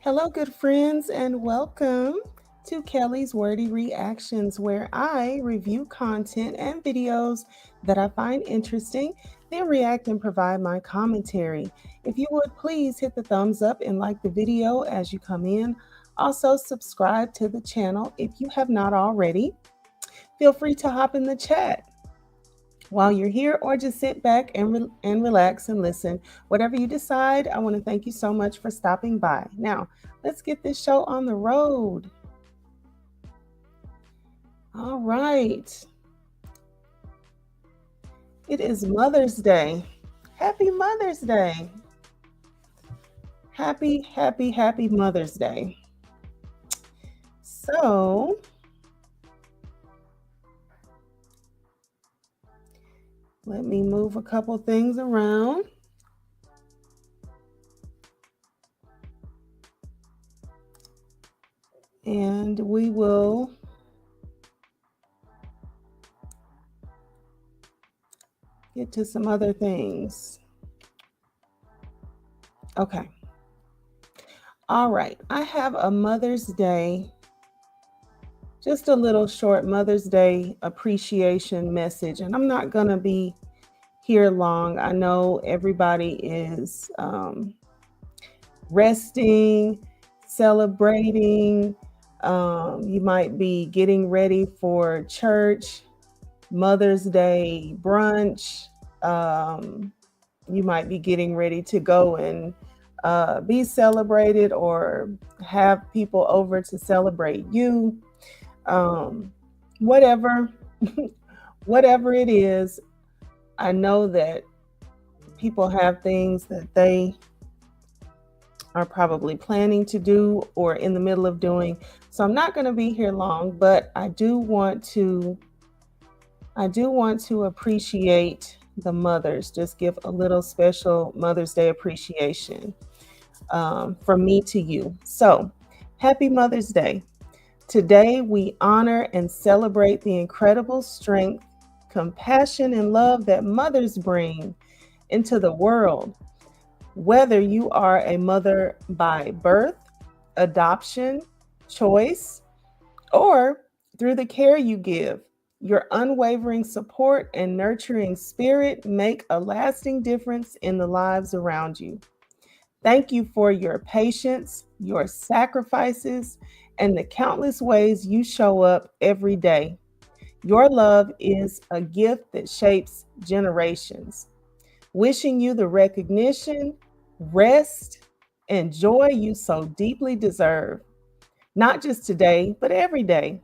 Hello, good friends, and welcome to Kelly's Wordy Reactions, where I review content and videos that I find interesting, then react and provide my commentary. If you would please hit the thumbs up and like the video as you come in. Also, subscribe to the channel if you have not already. Feel free to hop in the chat while you're here or just sit back and relax and listen. Whatever you decide, I want to thank you so much for stopping by. Now, let's get this show on the road. All right. It is Mother's Day. Happy Mother's Day. Happy Mother's Day. So, let me move a couple things around. And we will get to some other things. Okay. All right. I have a Mother's Day, just a little short Mother's Day appreciation message. And I'm not going to be here long. I know everybody is resting, celebrating. You might be getting ready for church, Mother's Day brunch. You might be getting ready to go and be celebrated or have people over to celebrate you. Whatever, whatever it is, I know that people have things that they are probably planning to do or in the middle of doing. So I'm not going to be here long, but I do want to appreciate the mothers. Just give a little special Mother's Day appreciation from me to you. So, happy Mother's Day. Today, we honor and celebrate the incredible strength, compassion, and love that mothers bring into the world. Whether you are a mother by birth, adoption, choice, or through the care you give, your unwavering support and nurturing spirit make a lasting difference in the lives around you. Thank you for your patience, your sacrifices, and the countless ways you show up every day. Your love is a gift that shapes generations. Wishing you the recognition, rest, and joy you so deeply deserve, not just today, but every day,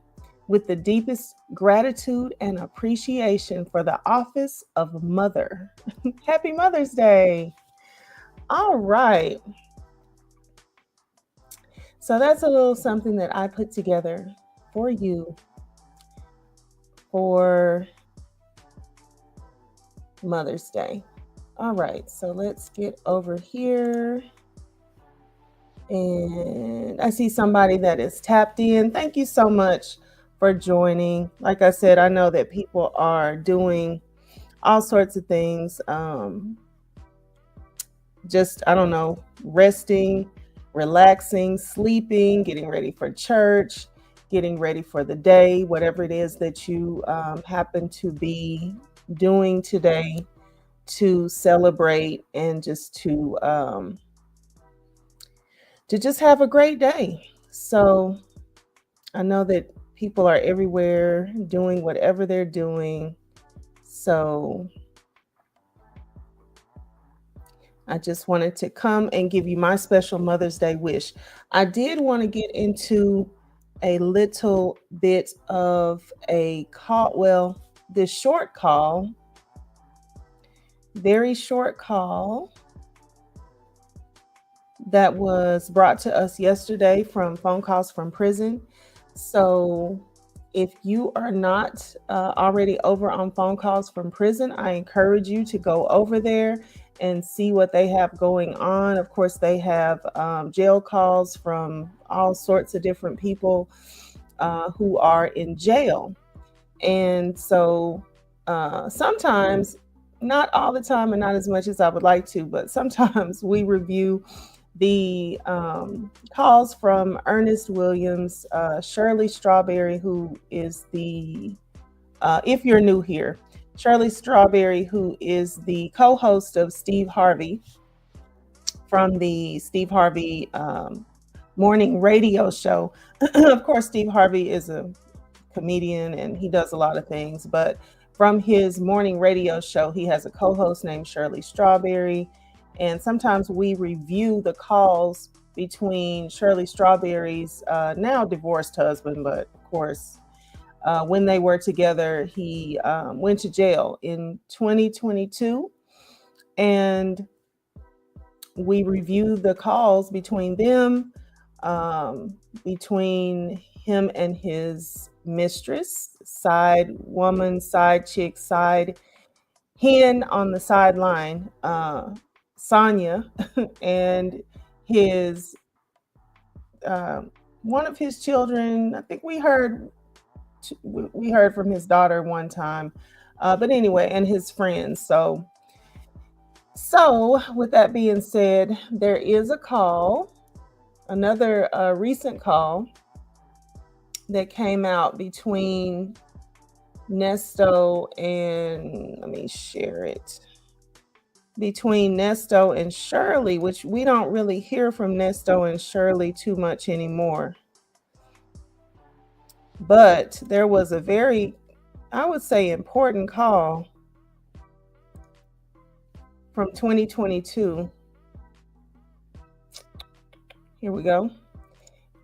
with the deepest gratitude and appreciation for the office of mother. Happy Mother's Day. All right. So that's a little something that I put together for you for Mother's Day. All right, so let's get over here. And I see somebody that is tapped in. Thank you so much for joining. Like I said, I know that people are doing all sorts of things. Just, I don't know, resting, relaxing, sleeping, getting ready for church, getting ready for the day, whatever it is that you happen to be doing today to celebrate and just to just have a great day. So I know that people are everywhere doing whatever they're doing. So I just wanted to come and give you my special Mother's Day wish. I did want to get into a little bit of a call. Well, this short call, very short call that was brought to us yesterday from phone calls from prison. So if you are not already over on phone calls from prison, I encourage you to go over there and see what they have going on. Of course, they have jail calls from all sorts of different people who are in jail. And so sometimes, not all the time and not as much as I would like to, but sometimes we review The calls from Ernest Williams, Shirley Strawberry, who is the, if you're new here, Shirley Strawberry, who is the co host of Steve Harvey from the Steve Harvey morning radio show. Of course, Steve Harvey is a comedian and he does a lot of things, but from his morning radio show, he has a co host named Shirley Strawberry. And sometimes we review the calls between Shirley Strawberry's now divorced husband, but of course, when they were together, he went to jail in 2022. And we review the calls between them, between him and his mistress, side woman, side chick, side hen on the sideline, Sonia, and his one of his children. I think we heard from his daughter one time, but anyway, and his friends. So with that being said, there is a call, another recent call that came out between Nesto and, let me share it, between Nesto and Shirley, which we don't really hear from Nesto and Shirley too much anymore. But there was a very, I would say, important call from 2022. Here we go.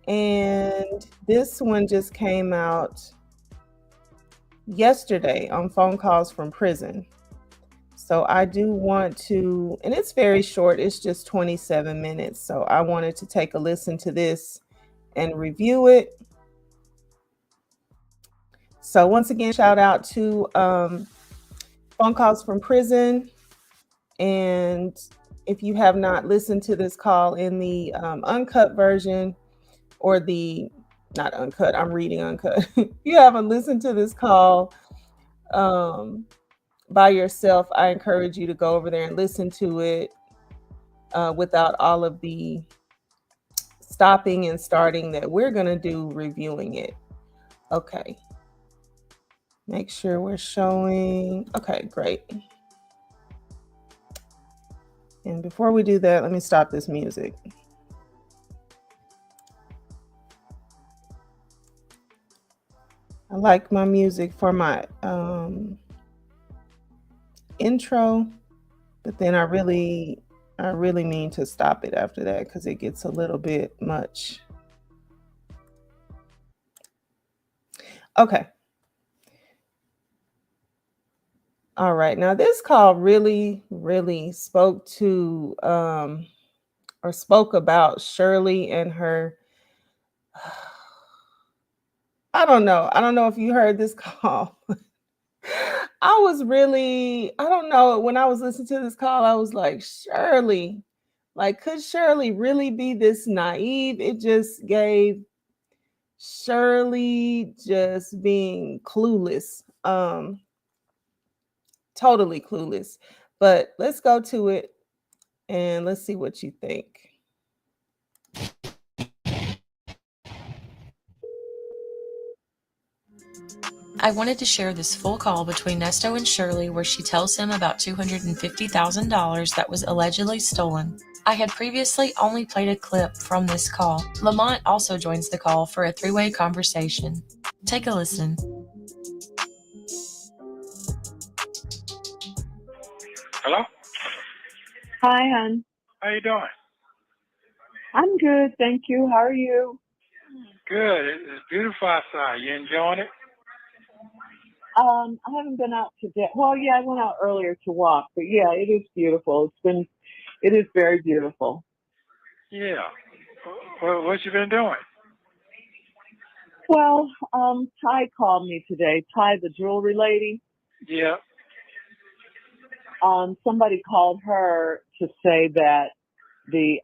And this one just came out yesterday on phone calls from prison. So I do want to, and it's very short, it's just 27 minutes. So I wanted to take a listen to this and review it. So once again, shout out to phone calls from prison. And if you have not listened to this call in the uncut version, or the, not uncut, I'm reading uncut. If you haven't listened to this call by yourself, I encourage you to go over there and listen to it without all of the stopping and starting that we're going to do reviewing it. Okay. Make sure we're showing. Okay, great. And before we do that, let me stop this music. I like my music for my intro, but then I really mean to stop it after that because it gets a little bit much. Okay. All right. Now this call really spoke to or spoke about Shirley and her. I don't know if you heard this call. I was really, I don't know, when I was listening to this call, I was like, Shirley, like, could Shirley really be this naive? It just gave Shirley just being clueless, totally clueless. But let's go to it and let's see what you think. I wanted to share this full call between Nesto and Shirley where she tells him about $250,000 that was allegedly stolen. I had previously only played a clip from this call. Lamont also joins the call for a three-way conversation. Take a listen. Hello? Hi, hon. How you doing? I'm good, thank you. How are you? Good. It's beautiful outside. You enjoying it? I haven't been out today. Well, yeah, I went out earlier to walk, but yeah, it is beautiful. It is very beautiful. Yeah. What you been doing? Well, Ty called me today. Ty, the jewelry lady. Yeah. Somebody called her to say that the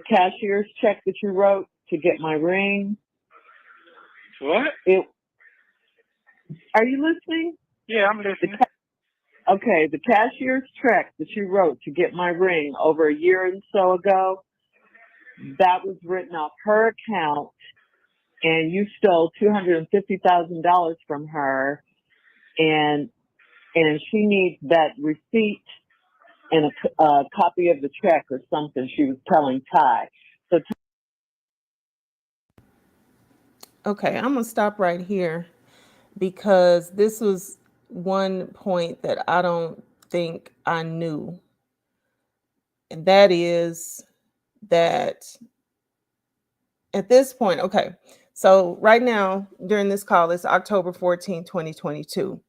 cashier's check that you wrote to get my ring. What? Are you listening? Yeah, I'm listening. Okay, the cashier's check that you wrote to get my ring over a year and so ago, that was written off her account, and you stole $250,000 from her, and she needs that receipt and a copy of the check or something. She was telling Ty. So Okay, I'm gonna stop right here because this was one point that I don't think I knew, and that is that at this point, okay, so right now during this call, it's October 14, 2022.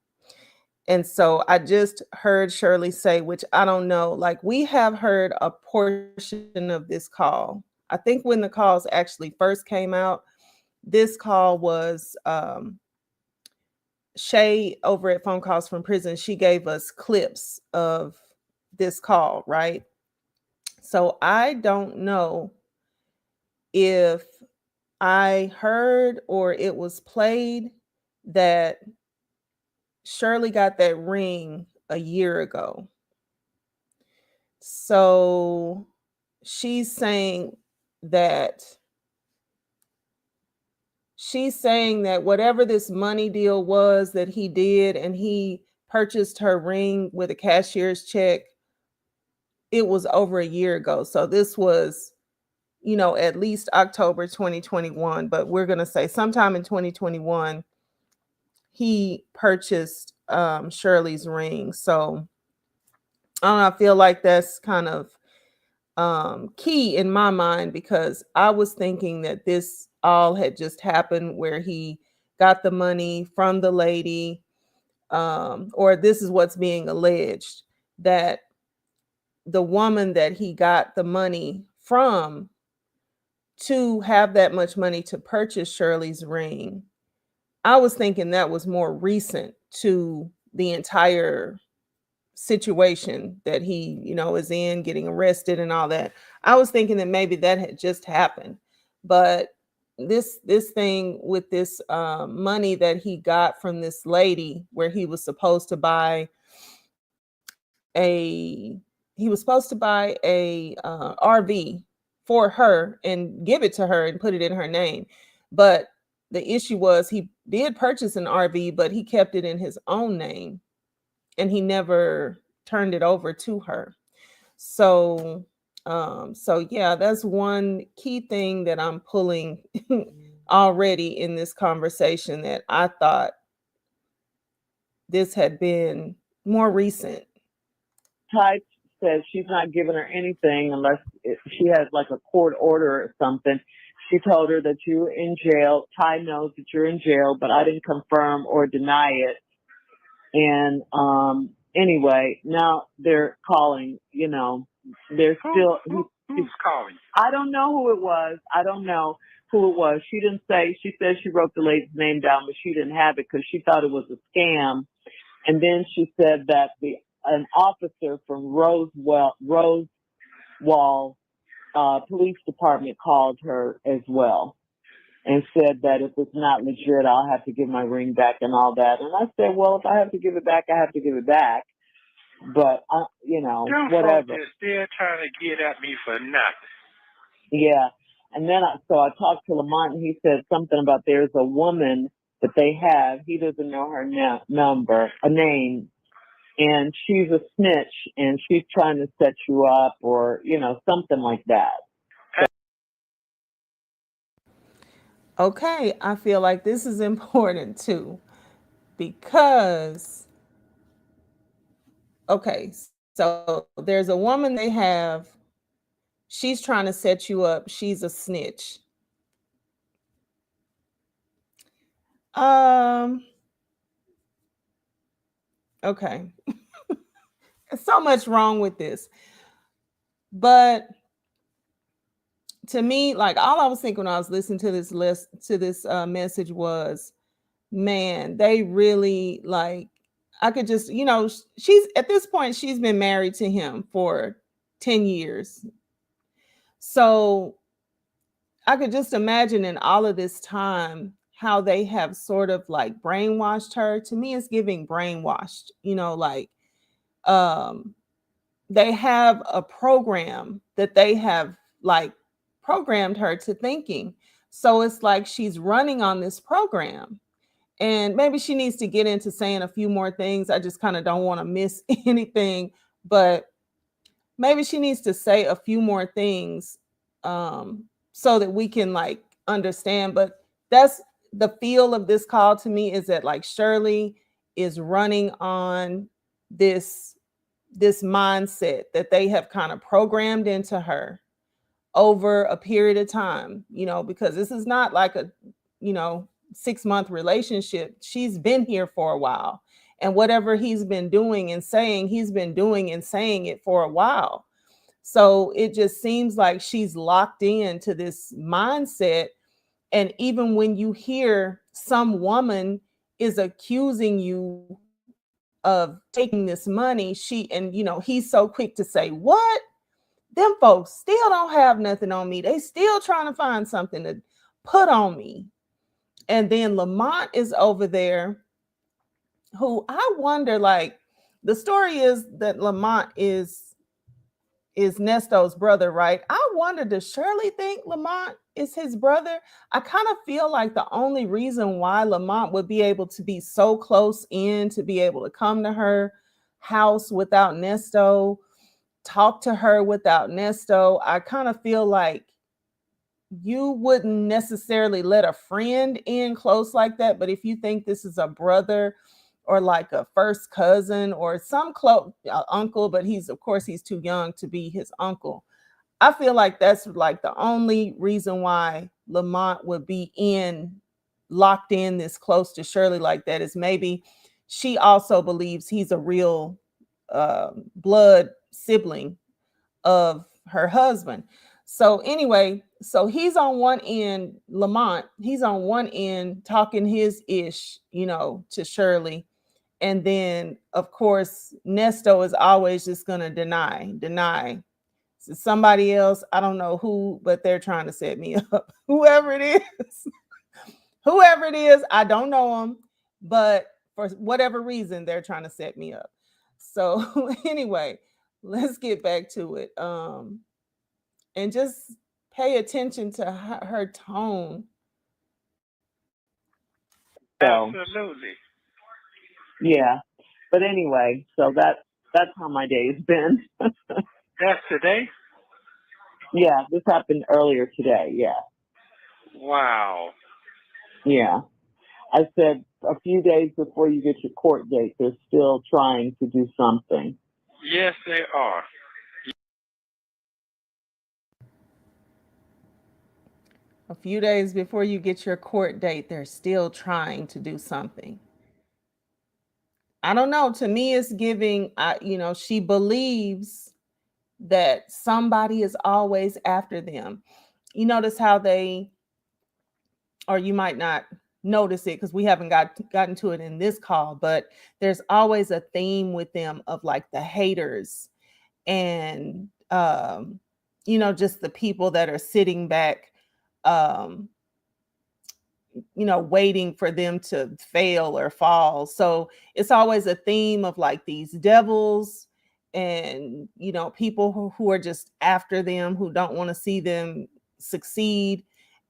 And so I just heard Shirley say, which I don't know, like we have heard a portion of this call. I think when the calls actually first came out, this call was Shay over at Phone Calls from Prison. She gave us clips of this call, right? So I don't know if I heard or it was played that Shirley got that ring a year ago. So she's saying that whatever this money deal was that he did and he purchased her ring with a cashier's check, it was over a year ago. So this was, at least October 2021, but we're going to say sometime in 2021 he purchased Shirley's ring. So I don't know, I feel like that's kind of key in my mind because I was thinking that this all had just happened where he got the money from the lady, or this is what's being alleged, that the woman that he got the money from to have that much money to purchase Shirley's ring. I was thinking that was more recent to the entire situation that he, is in, getting arrested and all that. I was thinking that maybe that had just happened. But this thing with this money that he got from this lady where a he was supposed to buy a RV for her and give it to her and put it in her name. But the issue was he did purchase an RV, but he kept it in his own name and he never turned it over to her. So so yeah, that's one key thing that I'm pulling already in this conversation, that I thought this had been more recent. Ty says she's not giving her anything unless she has like a court order or something. She told her that you were in jail. Ty knows that you're in jail, but I didn't confirm or deny it. And anyway, now they're calling, they're still. Who's calling? I don't know who it was. I don't know who it was. She didn't say. She said she wrote the lady's name down, but she didn't have it because she thought it was a scam. And then she said that an officer from Rosewall Police Department called her as well and said that if it's not legit, I'll have to give my ring back and all that. And I said, well, if I have to give it back, I have to give it back. But, whatever. They're still trying to get at me for nothing. Yeah. And then I talked to Lamont, and he said something about there's a woman that they have. He doesn't know her name, and she's a snitch, and she's trying to set you up or, something like that. Okay, I feel like this is important too, because, okay, so there's a woman they have, she's trying to set you up, she's a snitch. Okay. So much wrong with this. But to me, like all I was thinking when I was listening to this message was, man, they really like, I could just, she's at this point, she's been married to him for 10 years. So I could just imagine in all of this time how they have sort of like brainwashed her. To me, it's giving brainwashed, like um, they have a program that they have like programmed her to thinking. So it's like she's running on this program. And maybe she needs to get into saying a few more things. I just kind of don't want to miss anything, but maybe she needs to say a few more things, so that we can like understand. But that's the feel of this call to me, is that like Shirley is running on this mindset that they have kind of programmed into her over a period of time, because this is not like a, you know 6-month relationship. She's been here for a while, and whatever he's been doing and saying, he's been doing and saying it for a while. So it just seems like she's locked into this mindset. And even when you hear some woman is accusing you of taking this money, he's so quick to say, "What? Them folks still don't have nothing on me. They still trying to find something to put on me." And then Lamont is over there, who I wonder, like, the story is that Lamont is Nesto's brother, right? I wonder, does Shirley think Lamont is his brother? I kind of feel like the only reason why Lamont would be able to be so close in, to be able to come to her house without Nesto, talk to her without Nesto, I kind of feel like you wouldn't necessarily let a friend in close like that. But if you think this is a brother or like a first cousin or some close uncle, but of course he's too young to be his uncle. I feel like that's like the only reason why Lamont would be locked in this close to Shirley like that, is maybe she also believes he's a real blood sibling of her husband. So anyway, so he's on one end, Lamont, he's on one end talking his ish, to Shirley. And then of course, Nesto is always just gonna deny. So somebody else, I don't know who, but they're trying to set me up. Whoever it is, I don't know them, but for whatever reason, they're trying to set me up. So anyway, let's get back to it. And just pay attention to her tone. So Absolutely. yeah. But anyway, so that's how my day's been. That's today? Yeah, this happened earlier today. Yeah. Wow. Yeah. I said a few days before you get your court date, they're still trying to do something. Yes, they are. A few days before you get your court date, they're still trying to do something. I don't know. To me, it's giving, she believes that somebody is always after them. You notice how or you might not notice it because we haven't gotten to it in this call, but there's always a theme with them of like the haters and, just the people that are sitting back, um, waiting for them to fail or fall. So it's always a theme of like these devils and, people who are just after them, who don't want to see them succeed,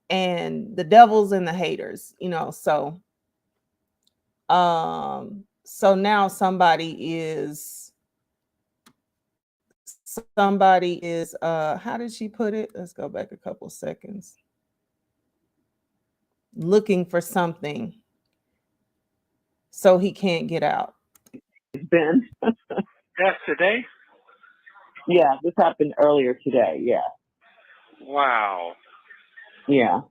and the devils and the haters, so now somebody is how did she put it? Let's go back a couple seconds. Looking for something so he can't get out. It's been. That's today? Yeah, this happened earlier today. Yeah. Wow. Yeah.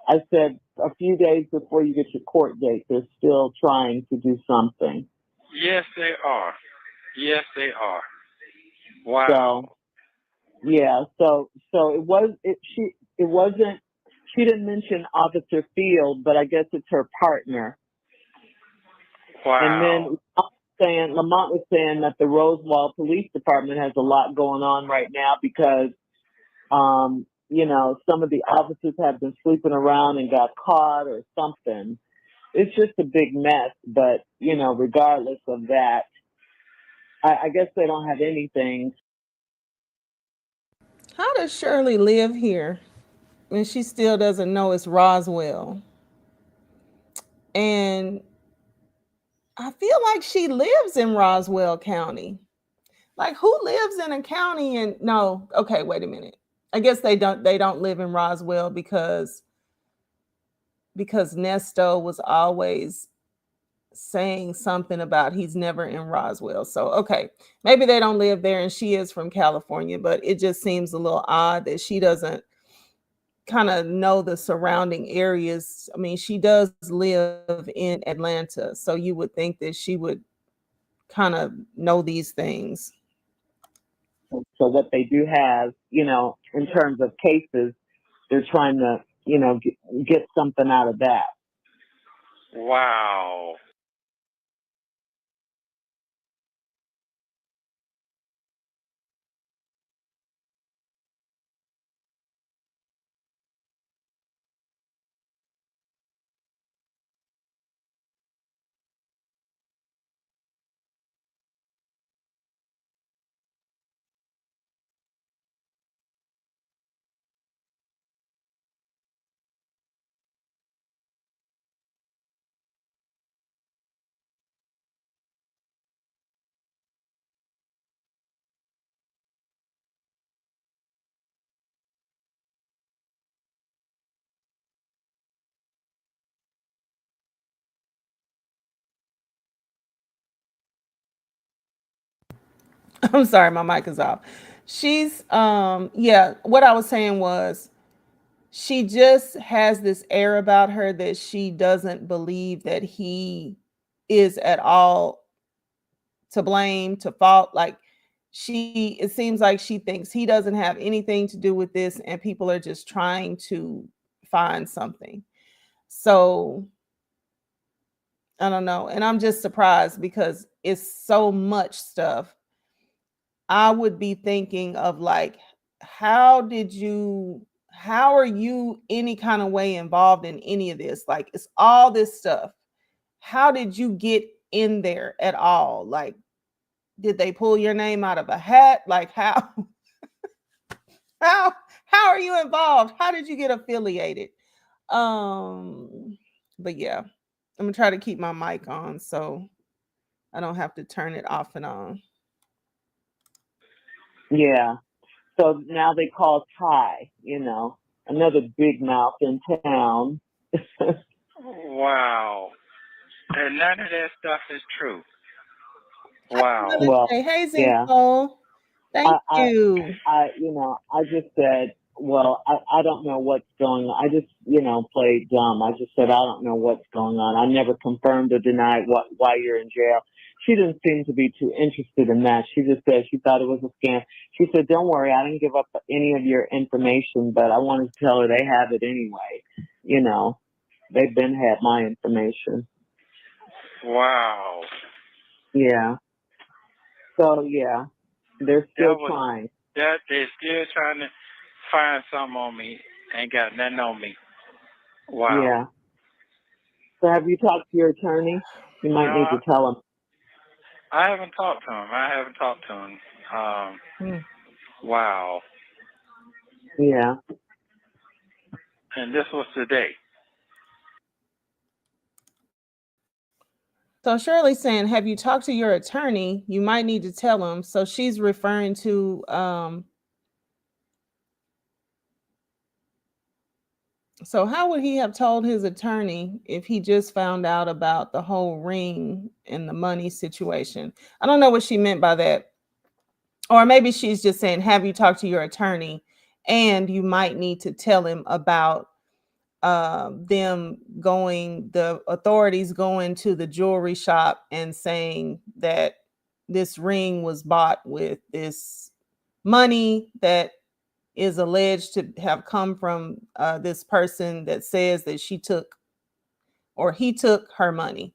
I said a few days before you get your court date, they're still trying to do something. Yes, they are. Yes, they are. Wow. So yeah, so it wasn't, she didn't mention Officer Field, but I guess it's her partner. And Wow. then Lamont was saying that the Rosewall Police Department has a lot going on right now because some of the officers have been sleeping around and got caught or something. It's just a big mess, but regardless of that, I guess they don't have anything. How does Shirley live here when she still doesn't know it's Roswell? And I feel like she lives in Roswell County. Like who lives in a county and no, okay, wait a minute. I guess they don't live in Roswell because Nesto was always saying something about he's never in Roswell. So okay, maybe they don't live there and she is from California, but it just seems a little odd that she doesn't kind of know the surrounding areas. I mean, she does live in Atlanta, so you would think that she would kind of know these things. So what they do have, in terms of cases, they're trying to, get something out of that. Wow. I'm sorry, my mic is off. She's yeah, what I was saying was she just has this air about her that she doesn't believe that he is at all to blame, to fault. Like it seems like she thinks he doesn't have anything to do with this and people are just trying to find something. So I don't know. And I'm just surprised because it's so much stuff. I would be thinking of like, how did you, how are you any kind of way involved in any of this? Like, it's all this stuff. How did you get in there at all? Like, did they pull your name out of a hat? Like, how, how, how are you involved? How did you get affiliated? But yeah, I'm gonna try to keep my mic on so I don't have to turn it off and on. Yeah. So now they call Ty, another big mouth in town. Wow. And none of that stuff is true. Happy Wow. Mother's Well, Day. Hey, yeah. Zinco. I, Thank I, you. I just said, well, I don't know what's going on. I just, played dumb. I just said, I don't know what's going on. I never confirmed or denied why you're in jail. She didn't seem to be too interested in that. She just said she thought it was a scam. She said, don't worry, I didn't give up any of your information, but I wanted to tell her they have it anyway. You know, they've been had my information. Wow. Yeah. So, yeah, they're That still was trying. that they're still trying to find something on me. Ain't got nothing on me. Wow. Yeah. So have you talked to your attorney? You No, might need to tell him. I haven't talked to him. I haven't talked to him. Um, Hmm. wow. Yeah. And this was today. So Shirley's saying, have you talked to your attorney? You might need to tell him. So she's referring to so how would he have told his attorney if he just found out about the whole ring and the money situation? I don't know what she meant by that. Or maybe she's just saying, have you talked to your attorney? And you might need to tell him about the authorities going to the jewelry shop and saying that this ring was bought with this money that is alleged to have come from this person that says that she took or he took her money.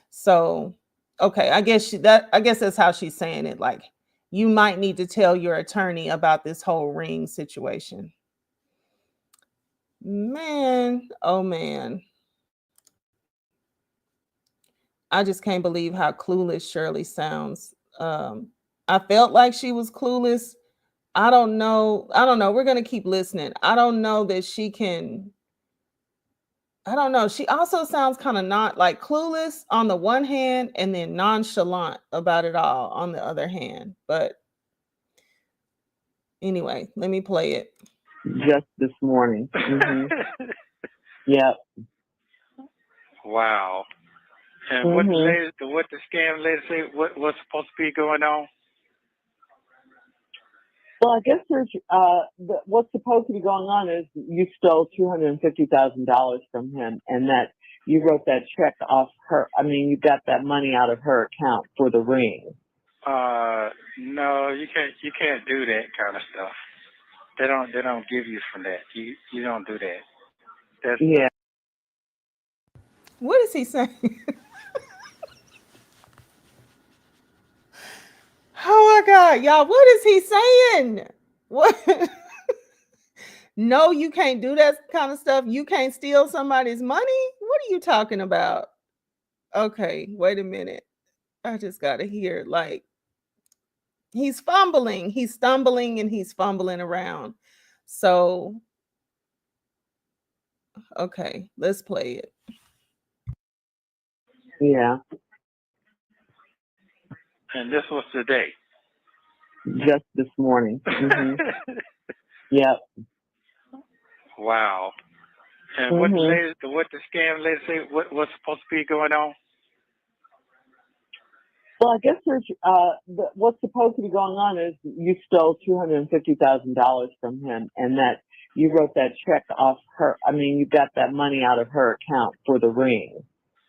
So, okay, I guess that's how she's saying it. Like, you might need to tell your attorney about this whole ring situation. Man, oh man. I just can't believe how clueless Shirley sounds I felt like she was clueless. I don't know. I don't know. We're gonna keep listening. I don't know that she can. I don't know. She also sounds kind of not like clueless on the one hand and then nonchalant about it all on the other hand. But anyway, let me play it. Just this morning. Yep. Wow. And what the scam lady say? What's supposed to be going on? Well, I guess there's what's supposed to be going on is you stole $250,000 from him, and that you wrote that check off her. I mean, you got that money out of her account for the ring. No, you can't do that kind of stuff. They don't give you from that. You don't do that. That's Yeah. What is he saying? Oh my God, y'all, what is he saying? What? No, you can't do that kind of stuff. You can't steal somebody's money. What are you talking about? Okay, wait a minute. I just got to hear like he's fumbling, he's stumbling, and he's fumbling around. So, okay, let's play it. Yeah. And this was today. Just this morning. Yep. Wow. And what the scam lady say? What's supposed to be going on? Well, I guess there's what's supposed to be going on is you stole $250,000 from him, and that you wrote that check off her. I mean, you got that money out of her account for the ring.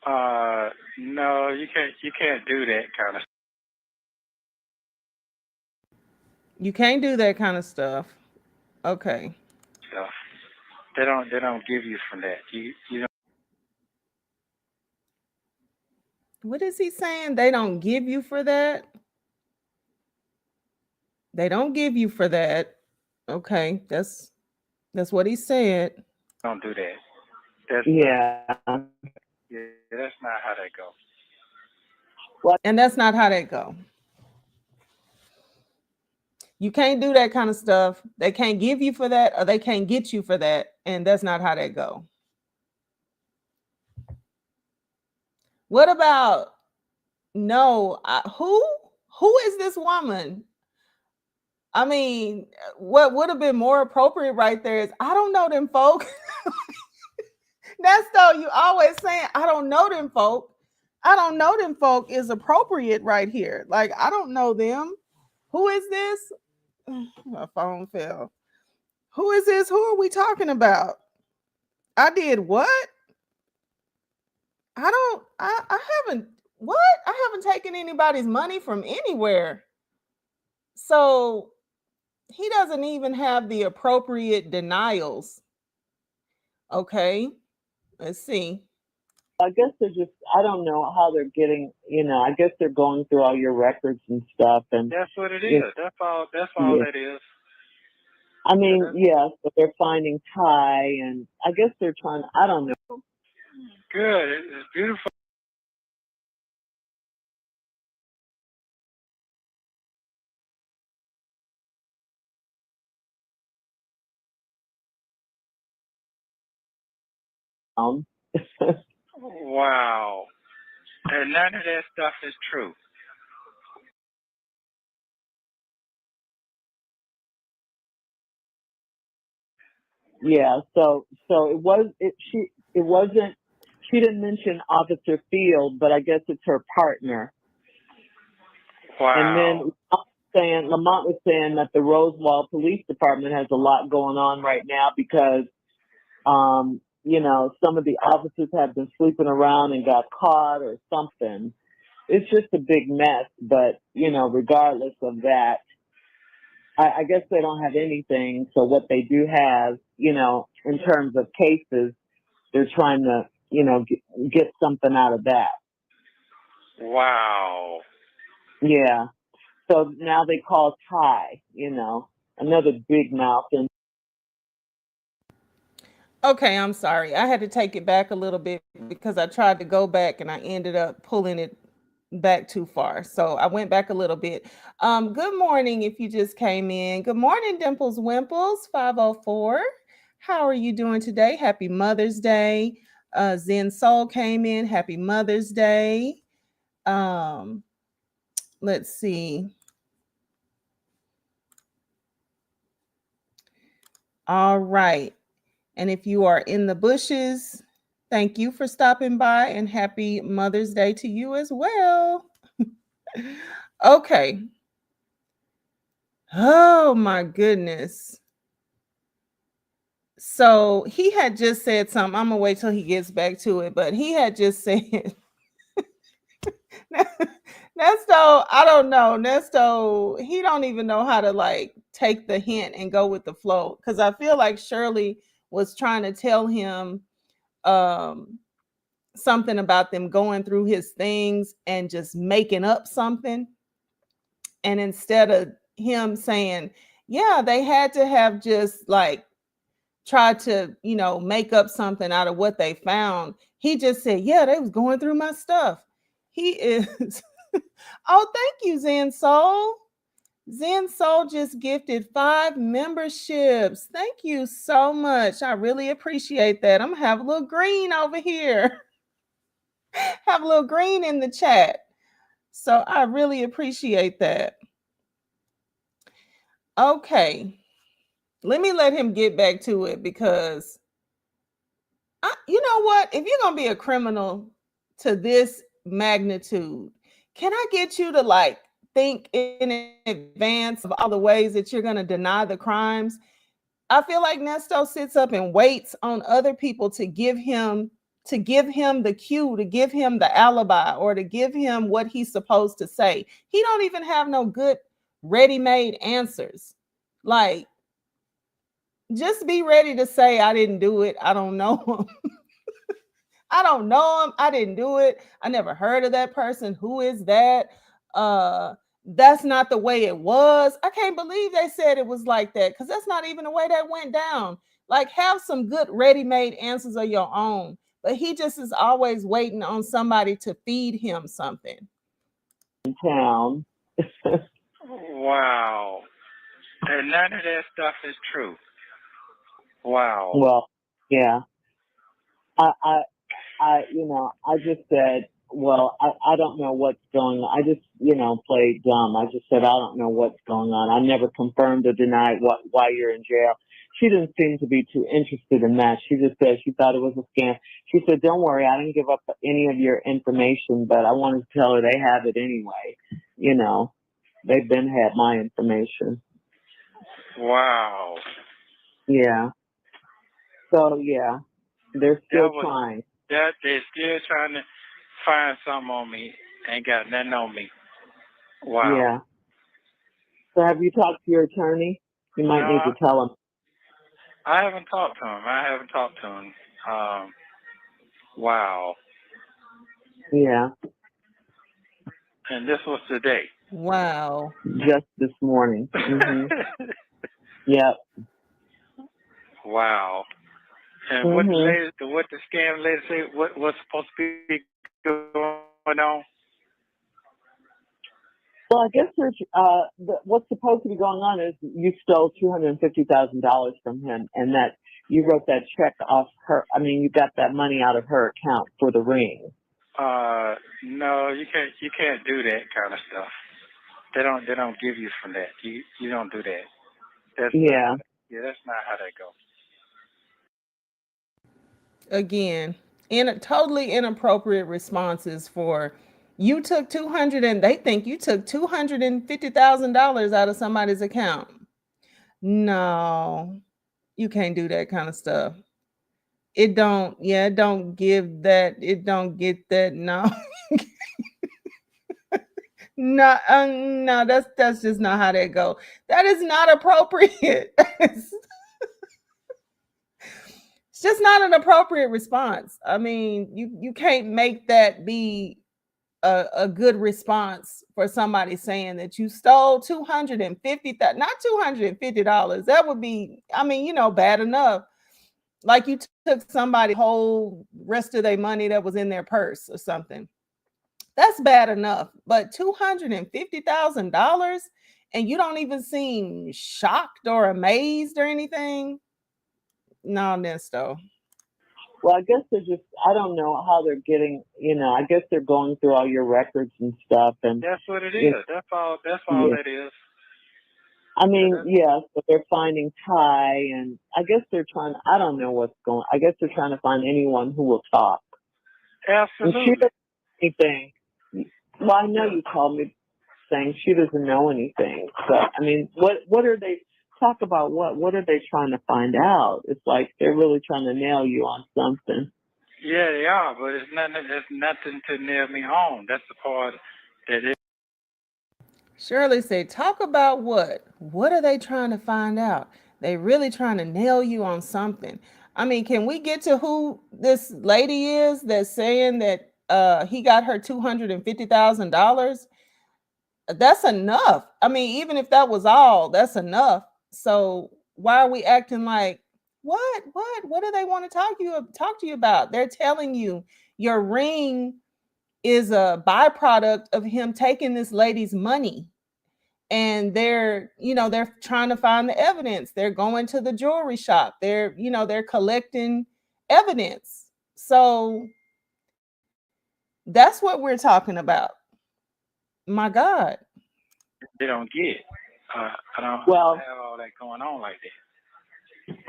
No, you can't do that kind of stuff. You can't do that kind of stuff. Okay. They don't give you from that. You don't. What is he saying? They don't give you for that? They don't give you for that. Okay, that's what he said. Don't do that. Yeah. That's not how that goes. And that's not how that go. You can't do that kind of stuff. They can't give you for that, or they can't get you for that, and that's not how that go. What about no? Who is this woman? I mean, what would have been more appropriate right there is I don't know them folk. Nesto, you always saying I don't know them folk. I don't know them folk is appropriate right here. Like I don't know them. Who is this? My phone fell. Who is this? Who are we talking about? I did what? I haven't what? I haven't taken anybody's money from anywhere. So he doesn't even have the appropriate denials. Okay. Let's see. I guess they're just, I don't know how they're getting, I guess they're going through all your records and stuff. And that's what it is. That's all that is. I mean, yeah, so they're finding Ty, and I guess they're trying, I don't know. Good. It's beautiful. Wow. And none of that stuff is true. Yeah, so it wasn't, she didn't mention Officer Field, but I guess it's her partner. Wow. And then Lamont was saying that the Rosewall Police Department has a lot going on right now because, some of the officers have been sleeping around and got caught or something. It's just a big mess, but, regardless of that, I guess they don't have anything. So what they do have, in terms of cases, they're trying to, get something out of that. Wow. Yeah. So now they call Ty, another big mouth. And Okay, I'm sorry. I had to take it back a little bit because I tried to go back and I ended up pulling it back too far. So I went back a little bit. Good morning if you just came in. Good morning, Dimples Wimples 504. How are you doing today? Happy Mother's Day. Zen Soul came in. Happy Mother's Day. Um, let's see. All right. And if you are in the bushes, thank you for stopping by and happy Mother's Day to you as well. Okay. Oh my goodness. So he had just said something. I'm gonna wait till he gets back to it, but he had just said Nesto, I don't know. Nesto, he don't even know how to like take the hint and go with the flow. Cause I feel like Shirley was trying to tell him um something about them going through his things and just making up something. And instead of him saying, yeah, they had to have just like tried to, make up something out of what they found. He just said, yeah, they was going through my stuff. He is. Oh, thank you, Zen Soul. Zen Soul just gifted 5 memberships. Thank you so much. I really appreciate that. I'm gonna have a little green over here. Have a little green in the chat. So I really appreciate that. Okay. Let me let him get back to it because you know what? If you're going to be a criminal to this magnitude, can I get you to like think in advance of all the ways that you're going to deny the crimes? I feel like Nesto sits up and waits on other people to give him the cue, to give him the alibi, or to give him what he's supposed to say. He don't even have no good ready-made answers. Like, just be ready to say, I didn't do it. I don't know him. I don't know him. I didn't do it. I never heard of that person. Who is that? That's not the way it was. I can't believe they said it was like that because that's not even the way that went down. Like, have some good ready-made answers of your own. But he just is always waiting on somebody to feed him something. In town. Wow. And none of that stuff is true. Wow. Well, yeah. I just said, well, I don't know what's going on. I just, played dumb. I just said, I don't know what's going on. I never confirmed or denied why you're in jail. She didn't seem to be too interested in that. She just said she thought it was a scam. She said, don't worry, I didn't give up any of your information, but I wanted to tell her they have it anyway. They've been had my information. Wow. Yeah. So, yeah, they're still trying. They're still trying to find something on me. Ain't got nothing on me. Wow. Yeah. So have you talked to your attorney? You might need to tell him. I haven't talked to him. Wow. Yeah. And this was today. Wow. Just this morning. Mm-hmm. Yep. Wow. And what the scam lady say? What's supposed to be going on? Well, I guess what's supposed to be going on is you stole $250,000 from him, and that you wrote that check off her. I mean, you got that money out of her account for the ring. No, you can't do that kind of stuff. They don't give you from that. You don't do that. That's not how that goes. Again, totally inappropriate responses for you took 200 and they think you took $250,000 out of somebody's account. No, you can't do that kind of stuff. It don't get that. No. No, that's just not how that go. That is not appropriate. It's just not an appropriate response. I mean, you can't make that be a good response for somebody saying that you stole $250, not $250. That would be, I mean, bad enough. Like you took somebody whole rest of their money that was in their purse or something. That's bad enough. But $250,000 and you don't even seem shocked or amazed or anything. No, Nesto. Well, I guess they're just, I don't know how they're getting, I guess they're going through all your records and stuff. And That's what it it, is. That's all. That's all yeah. that is. I Yeah, mean, yes, but they're finding Ty, and I guess they're trying, I don't know what's going, I guess they're trying to find anyone who will talk. And she absolutely. doesn't know anything. Well, I know Yeah. you called me saying she doesn't know anything. So, I mean, what are they, talk about what are they trying to find out? It's like they're really trying to nail you on something. Yeah, they are, but it's nothing. It's nothing to nail me home. That's the part that is. Shirley said, talk about what? What are they trying to find out? They really trying to nail you on something. I mean, can we get to who this lady is that's saying that he got her $250,000? That's enough. I mean, even if that was all, that's enough. So why are we acting like what do they want to talk to you about? They're telling you your ring is a byproduct of him taking this lady's money, and they're trying to find the evidence. They're going to the jewelry shop. They're collecting evidence. So that's what we're talking about. My God. They don't get. I don't Well, have all that going on like that.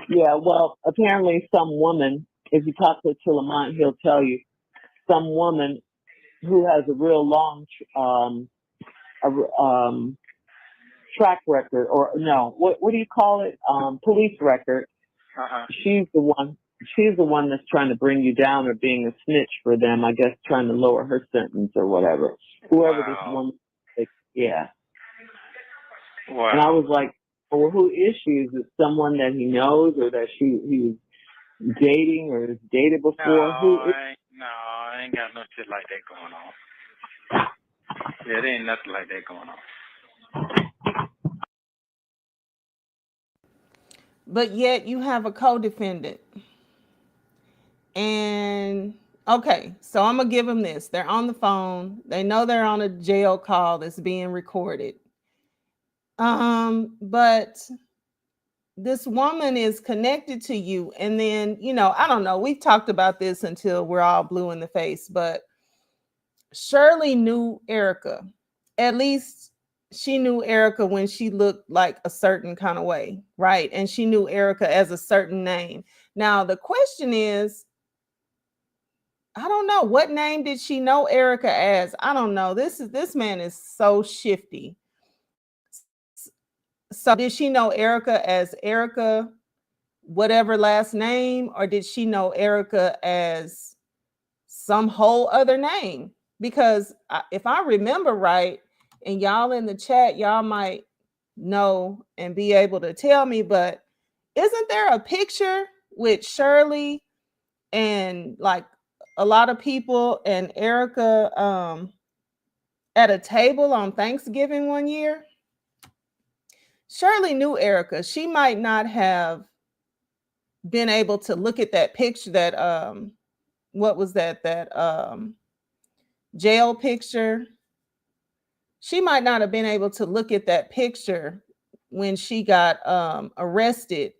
yeah, well, apparently some woman, if you talk to Lamont, he'll tell you, some woman who has a real long a, track record, or no, what do you call it? Police record. Uh-huh. She's the one that's trying to bring you down, or being a snitch for them, I guess, trying to lower her sentence or whatever. Whoever this Wow. woman, yeah. Wow. And I was like, well, who is she? Is it someone that he knows, or that he was dating, or has dated before? I ain't got no shit like that going on. Yeah, there ain't nothing like that going on. But yet you have a co-defendant. And okay, so I'm gonna give them this. They're on the phone. They know they're on a jail call that's being recorded. But this woman is connected to you, and then I don't know. We've talked about this until we're all blue in the face, but Shirley knew Erica. At least she knew Erica when she looked like a certain kind of way, right? And she knew Erica as a certain name. Now the question is, I don't know, what name did she know Erica as? I don't know. This man is so shifty. So did she know Erica as Erica, whatever last name, or did she know Erica as some whole other name? Because if I remember right, and y'all in the chat, y'all might know and be able to tell me, but isn't there a picture with Shirley and like a lot of people and Erica at a table on Thanksgiving one year? Shirley knew Erica. She might not have been able to look at that picture, that what was that jail picture. She might not have been able to look at that picture when she got arrested,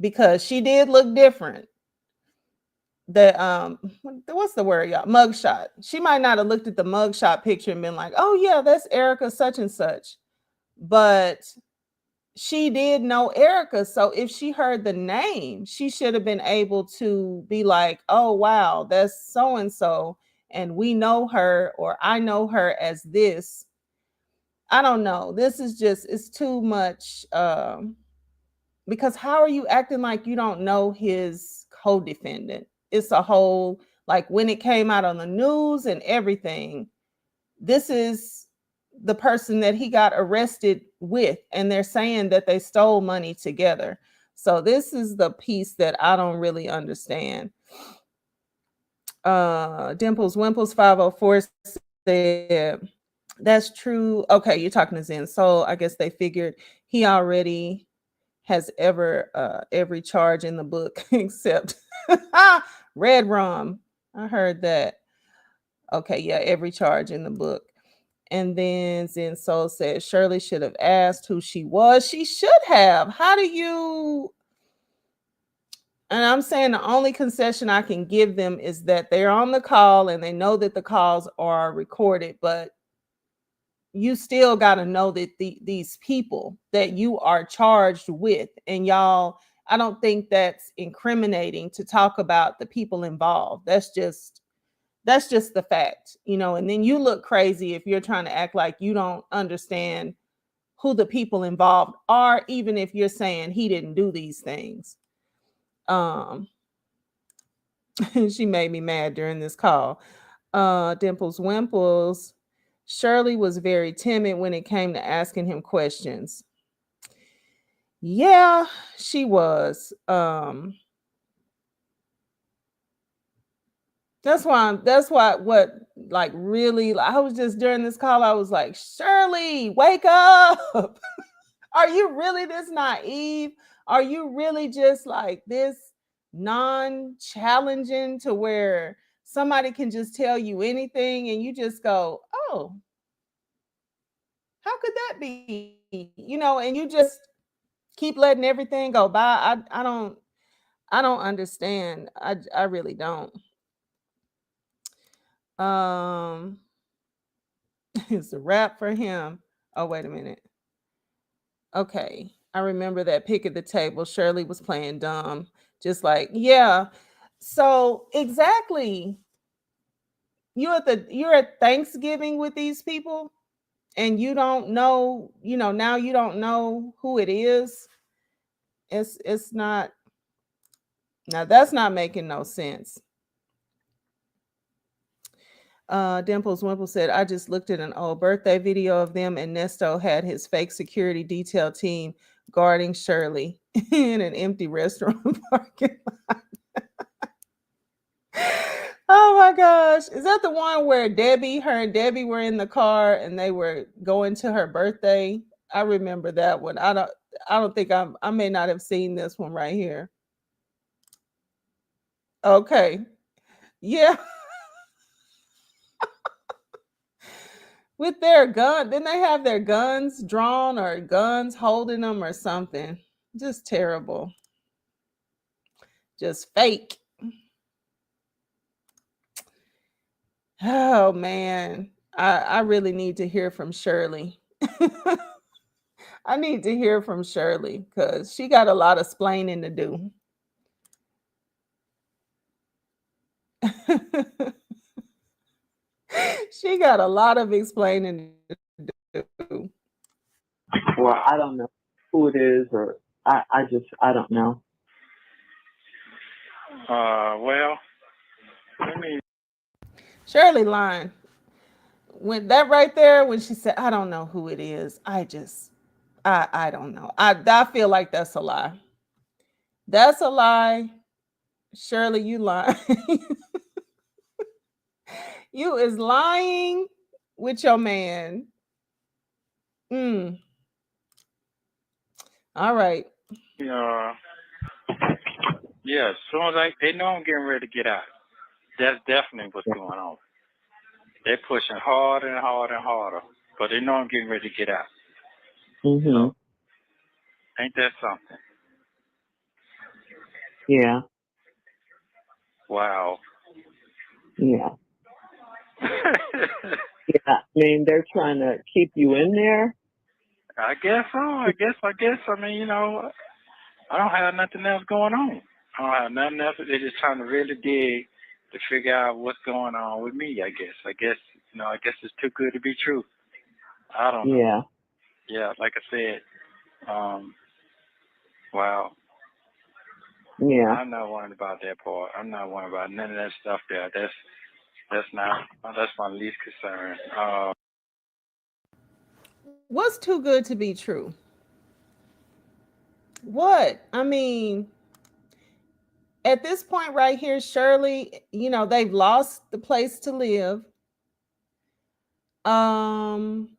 because she did look different. The what's the word, y'all? Mugshot. She might not have looked at the mugshot picture and been like, oh yeah, that's Erica such and such. But she did know Erica. So if she heard the name, she should have been able to be like, oh wow, that's so and so, and we know her, or I know her as this. I don't know. This is just, it's too much. Because how are you acting like you don't know his co-defendant? It's a whole, like when it came out on the news and everything, this is the person that he got arrested with, and they're saying that they stole money together. So this is the piece that I don't really understand. Dimples Wimples 504 said, that's true. Okay, you're talking to Zen. So I guess they figured he already has every charge in the book except red rum. I heard that. Okay, yeah, every charge in the book. And then Zen Soul said Shirley should have asked who she was. She should have. How do you? And I'm saying the only concession I can give them is that they're on the call and they know that the calls are recorded, but you still got to know that these people that you are charged with, and y'all, I don't think that's incriminating to talk about the people involved. That's just the fact, and then you look crazy if you're trying to act like you don't understand who the people involved are, even if you're saying he didn't do these things. um she made me mad during this call. Dimples Wimples, Shirley was very timid when it came to asking him questions. Yeah, she was. That's why what like really I was just during this call, I was like, Shirley, wake up. Are you really this naive? Are you really just like this non-challenging to where somebody can just tell you anything and you just go, oh, how could that be? And you just keep letting everything go by. I don't understand. I really don't. Um it's a wrap for him. Oh, wait a minute. Okay. I remember that pick at the table. Shirley was playing dumb. Just like, yeah. So exactly. You're at Thanksgiving with these people and you don't know, now you don't know who it is. It's not. Now that's not making no sense. Dimples Wimple said, I just looked at an old birthday video of them, and Nesto had his fake security detail team guarding Shirley in an empty restaurant parking lot. Oh my gosh. Is that the one where her and Debbie were in the car and they were going to her birthday? I remember that one. I don't think I may not have seen this one right here. Okay. Yeah. With their gun. Then they have their guns drawn or guns holding them or something. Just terrible. Just fake. Oh man. I really need to hear from Shirley. I need to hear from Shirley because she got a lot of splaining to do. She got a lot of explaining to do. Well, I don't know who it is, or I don't know. Well, let me. Shirley lying. When that right there, when she said, I don't know who it is, I don't know. I feel like that's a lie. That's a lie. Shirley, you lying. You is lying with your man. Mm. All right. Uh, yeah, as soon as they know I'm getting ready to get out. That's definitely what's going on. They're pushing harder and harder and harder, but they know I'm getting ready to get out. Mhm. So, ain't that something? Yeah. Wow. Yeah. Yeah. I mean, they're trying to keep you in there. I guess so. I guess. I mean, I don't have nothing else going on. I don't have nothing else. They're just trying to really dig to figure out what's going on with me. I guess. I guess it's too good to be true. I don't know. Yeah. Yeah, like I said. Wow. Yeah. I'm not worried about that part. I'm not worried about none of that stuff there. That's my least concern. What's too good to be true? What? I mean, at this point right here, Shirley, they've lost the place to live. Um,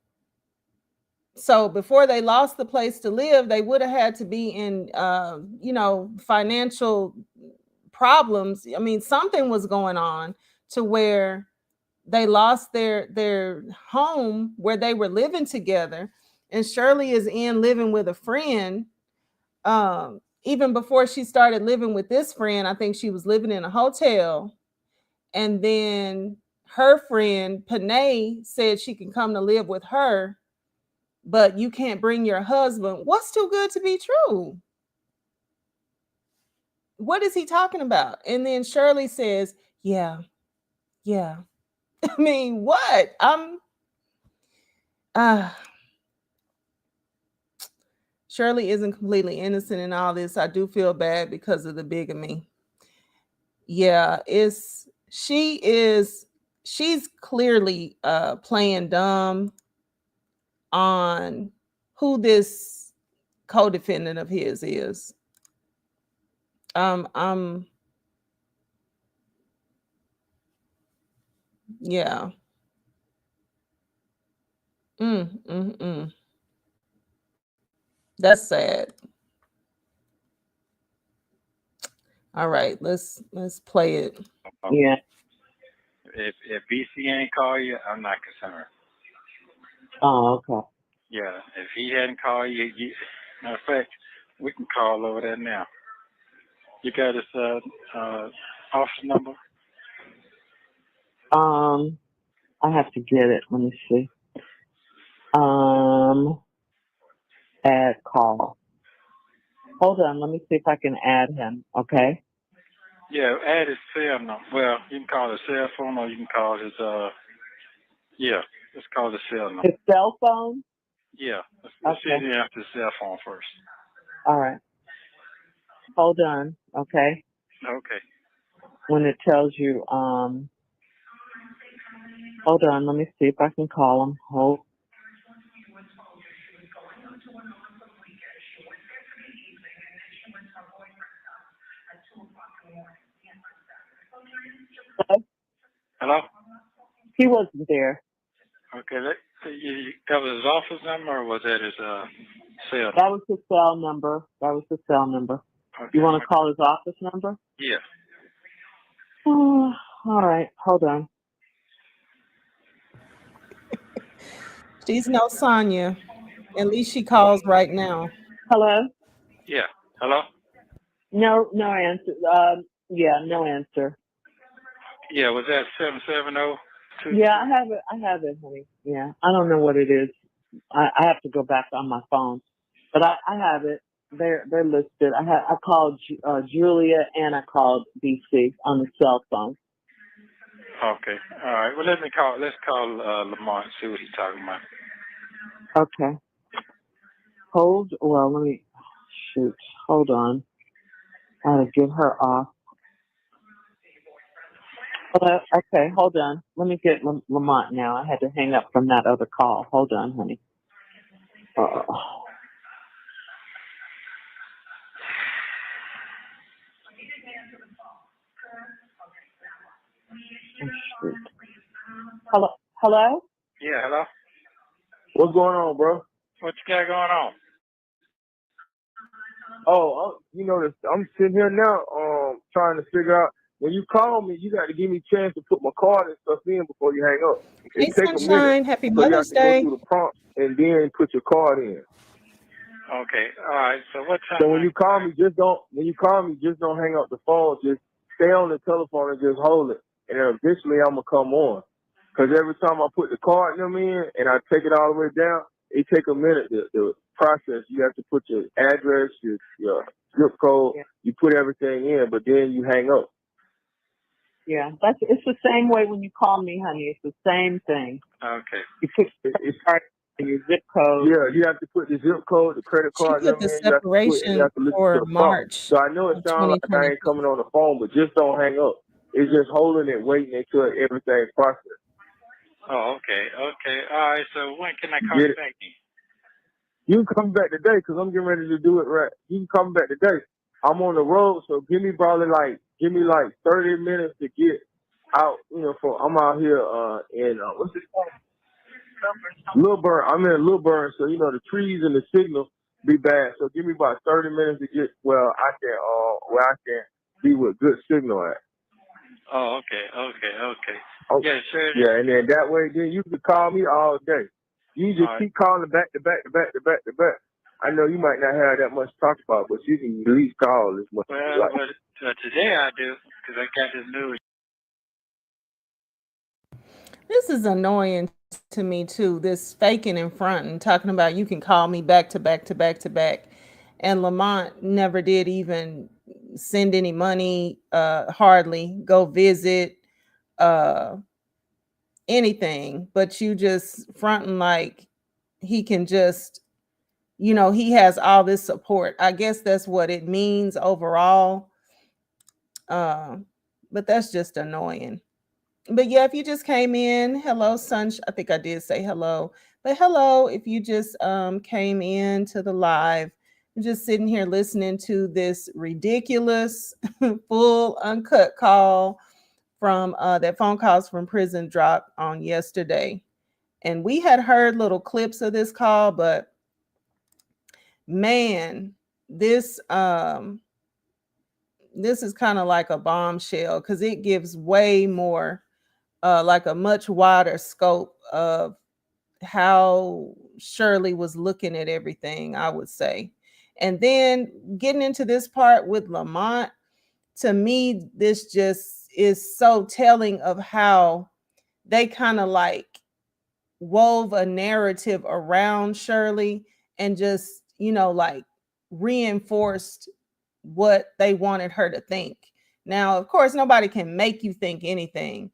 so before they lost the place to live, they would have had to be in financial problems. I mean, something was going on to where they lost their home where they were living together, and Shirley is in living with a friend. Even before she started living with this friend, I think she was living in a hotel, and then her friend Panay said she can come to live with her, but you can't bring your husband. What's too good to be true? What is he talking about? And then Shirley says, yeah, yeah. I mean, what? Uh Shirley isn't completely innocent in all this. I do feel bad because of the bigamy. Yeah, she's clearly playing dumb on who this co-defendant of his is. I'm yeah. Mm. That's sad. All right, let's play it. Yeah. If BC ain't call you, I'm not concerned. Oh, okay. Yeah, if he hadn't called you, matter of fact, we can call over there now. You got his office number? I have to get it. Let me see. Add call. Hold on. Let me see if I can add him. Okay. Yeah, add his cell number. Well, you can call his cell phone or you can call his yeah, let's call his cell number. His cell phone? Yeah, let's see Okay. if after his cell phone first. All right. Hold on. Okay. Okay. When it tells you, hold on. Let me see if I can call him. Hold. Hello? He wasn't there. Okay, that was his office number or was that his cell? That was his cell number. That was his cell number. Okay. You want to call his office number? Yeah. Oh, all right. Hold on. She's no Sonya. At least she calls right now. Hello? Yeah. Hello? No answer. Yeah, no answer. Yeah, was that 770? Yeah, I have it, honey. Yeah, I don't know what it is. I have to go back on my phone, but I have it. They're listed. I called Julia and I called BC on the cell phone. Okay. All right. Well, let's call Lamont and see what he's talking about. Okay. Hold. Well, let me. Shoot. Hold on. I gotta get her off. Okay, hold on. Let me get Lamont now. I had to hang up from that other call. Hold on, honey. Oh, shoot. Hello? Yeah, hello? What's going on, bro? What you got going on? Oh, you know, I'm sitting here now, trying to figure out. When you call me, you got to give me a chance to put my card and stuff in before you hang up. Hey, It take a Sunshine. minute, Happy so you have Mother's to go Day. through the prompt and then put your card in. Okay. All right. So what time? So when you call me, just don't hang up the phone. Just stay on the telephone and just hold it, and then eventually I'm gonna come on. Because every time I put the card number in and I take it all the way down, it take a minute to process. You have to put your address, your zip code, you put everything in, but then you hang up. Yeah, it's the same way when you call me, honey. It's the same thing. Okay. You put your card and your zip code. Yeah, you have to put the zip code, the credit She card put number the in. You separation have to listen to for the prompt. March So I know it of sounds like I 2022. ain't coming on the phone, but just don't hang up. It's just holding it, waiting until everything's processed. Oh, okay. Okay. All right. So when can I call Get you it? back then? You can come back today because I'm getting ready to do it right. You can come back today. I'm on the road, so give me 30 minutes to get out. You know, I'm out here in what's it called? Little Burn. I'm in Little Burn, so you know the trees and the signal be bad. So give me about 30 minutes to get where I can be with good signal at. Oh, okay. Okay. Okay. Oh, Yeah, sure. yeah, and then that way, then you can call me all day. You just keep calling back to back to back to back to back. I know you might not have that much to talk about, but you can at least call as much as you like. Well, today I do, because I got this news. This is annoying to me too. This faking and fronting, talking about you can call me back to back to back to back. And Lamont never did even send any money, hardly go visit, uh, anything, but you just fronting like he can just, he has all this support. I guess that's what it means overall. Uh, but that's just annoying. But yeah, if you just came in, hello, I think I did say hello, but hello, if you just came in to the live, I'm just sitting here listening to this ridiculous full uncut call from that phone calls from prison dropped on yesterday. And we had heard little clips of this call, but man, this is kind of like a bombshell because it gives way more, like a much wider scope of how Shirley was looking at everything, I would say. And then getting into this part with Lamont, to me, this just is so telling of how they kind of like wove a narrative around Shirley and just, like reinforced what they wanted her to think. Now, of course, nobody can make you think anything,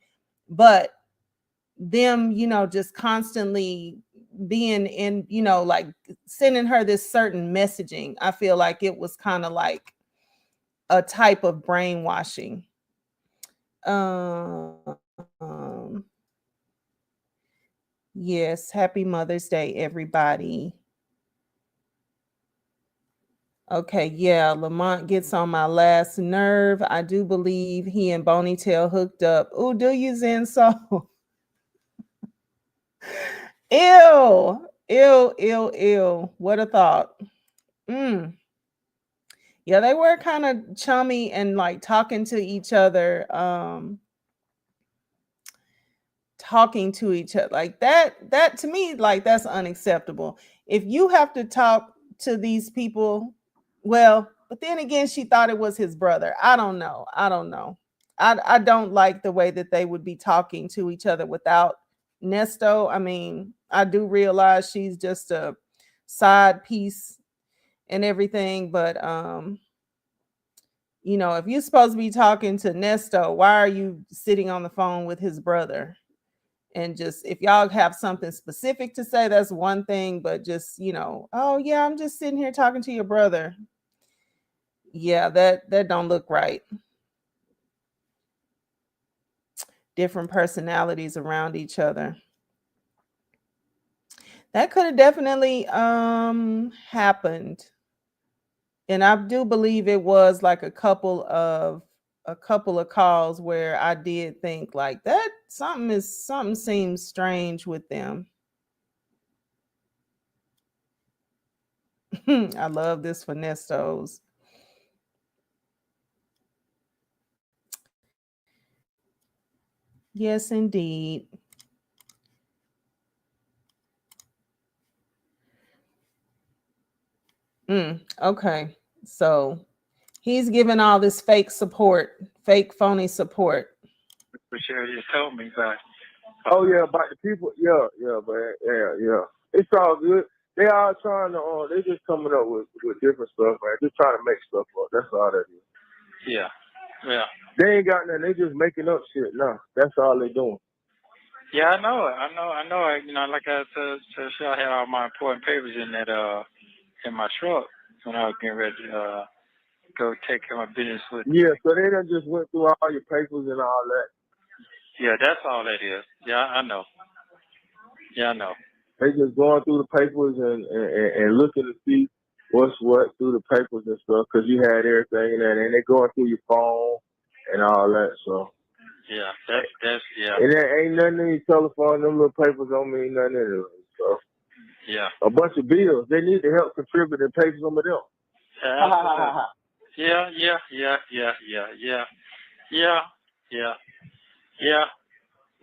but them, just constantly being in, like sending her this certain messaging, I feel like it was kind of like a type of brainwashing. Um, yes, happy Mother's Day, everybody. Okay, yeah, Lamont gets on my last nerve. I do believe he and Boneytail hooked up. Oh, do you, Zenso? Ew, ew, ew, ew. What a thought. Mm. Yeah, they were kind of chummy and like talking to each other. Talking to each other like that to me, like that's unacceptable. If you have to talk to these people, well, but then again, she thought it was his brother. I don't know. I don't like the way that they would be talking to each other without Nesto. I mean, I do realize she's just a side piece and everything, but if you're supposed to be talking to Nesto, why are you sitting on the phone with his brother? And just if y'all have something specific to say, that's one thing, but just, oh yeah, I'm just sitting here talking to your brother. Yeah, that don't look right. Different personalities around each other. That could have definitely happened. And I do believe it was like a couple of calls where I did think like that something seems strange with them. I love this for Nestos. Yes, indeed. Okay. So he's giving all this fake support, fake phony support. But Shirley just told me about. Oh yeah, about the people. Yeah, yeah, man. Yeah. It's all good. They all trying to. They just coming up with different stuff, man. Just trying to make stuff up. That's all that is. Yeah. Yeah. They ain't got nothing. They just making up shit. No, that's all they doing. Yeah, I know it. Like I said, I had all my important papers in that in my truck when I was getting ready to go take care of my business with. Yeah, so they done just went through all your papers and all that. Yeah, that's all that is. Yeah, I know. Yeah, I know. They just going through the papers and looking to see what's what through the papers and stuff because you had everything in there, and they going through your phone and all that. So yeah, that's yeah. And there ain't nothing in your telephone. Them little papers don't mean nothing anyway. So yeah, a bunch of bills. They need to help contribute and pay some of them. Yeah.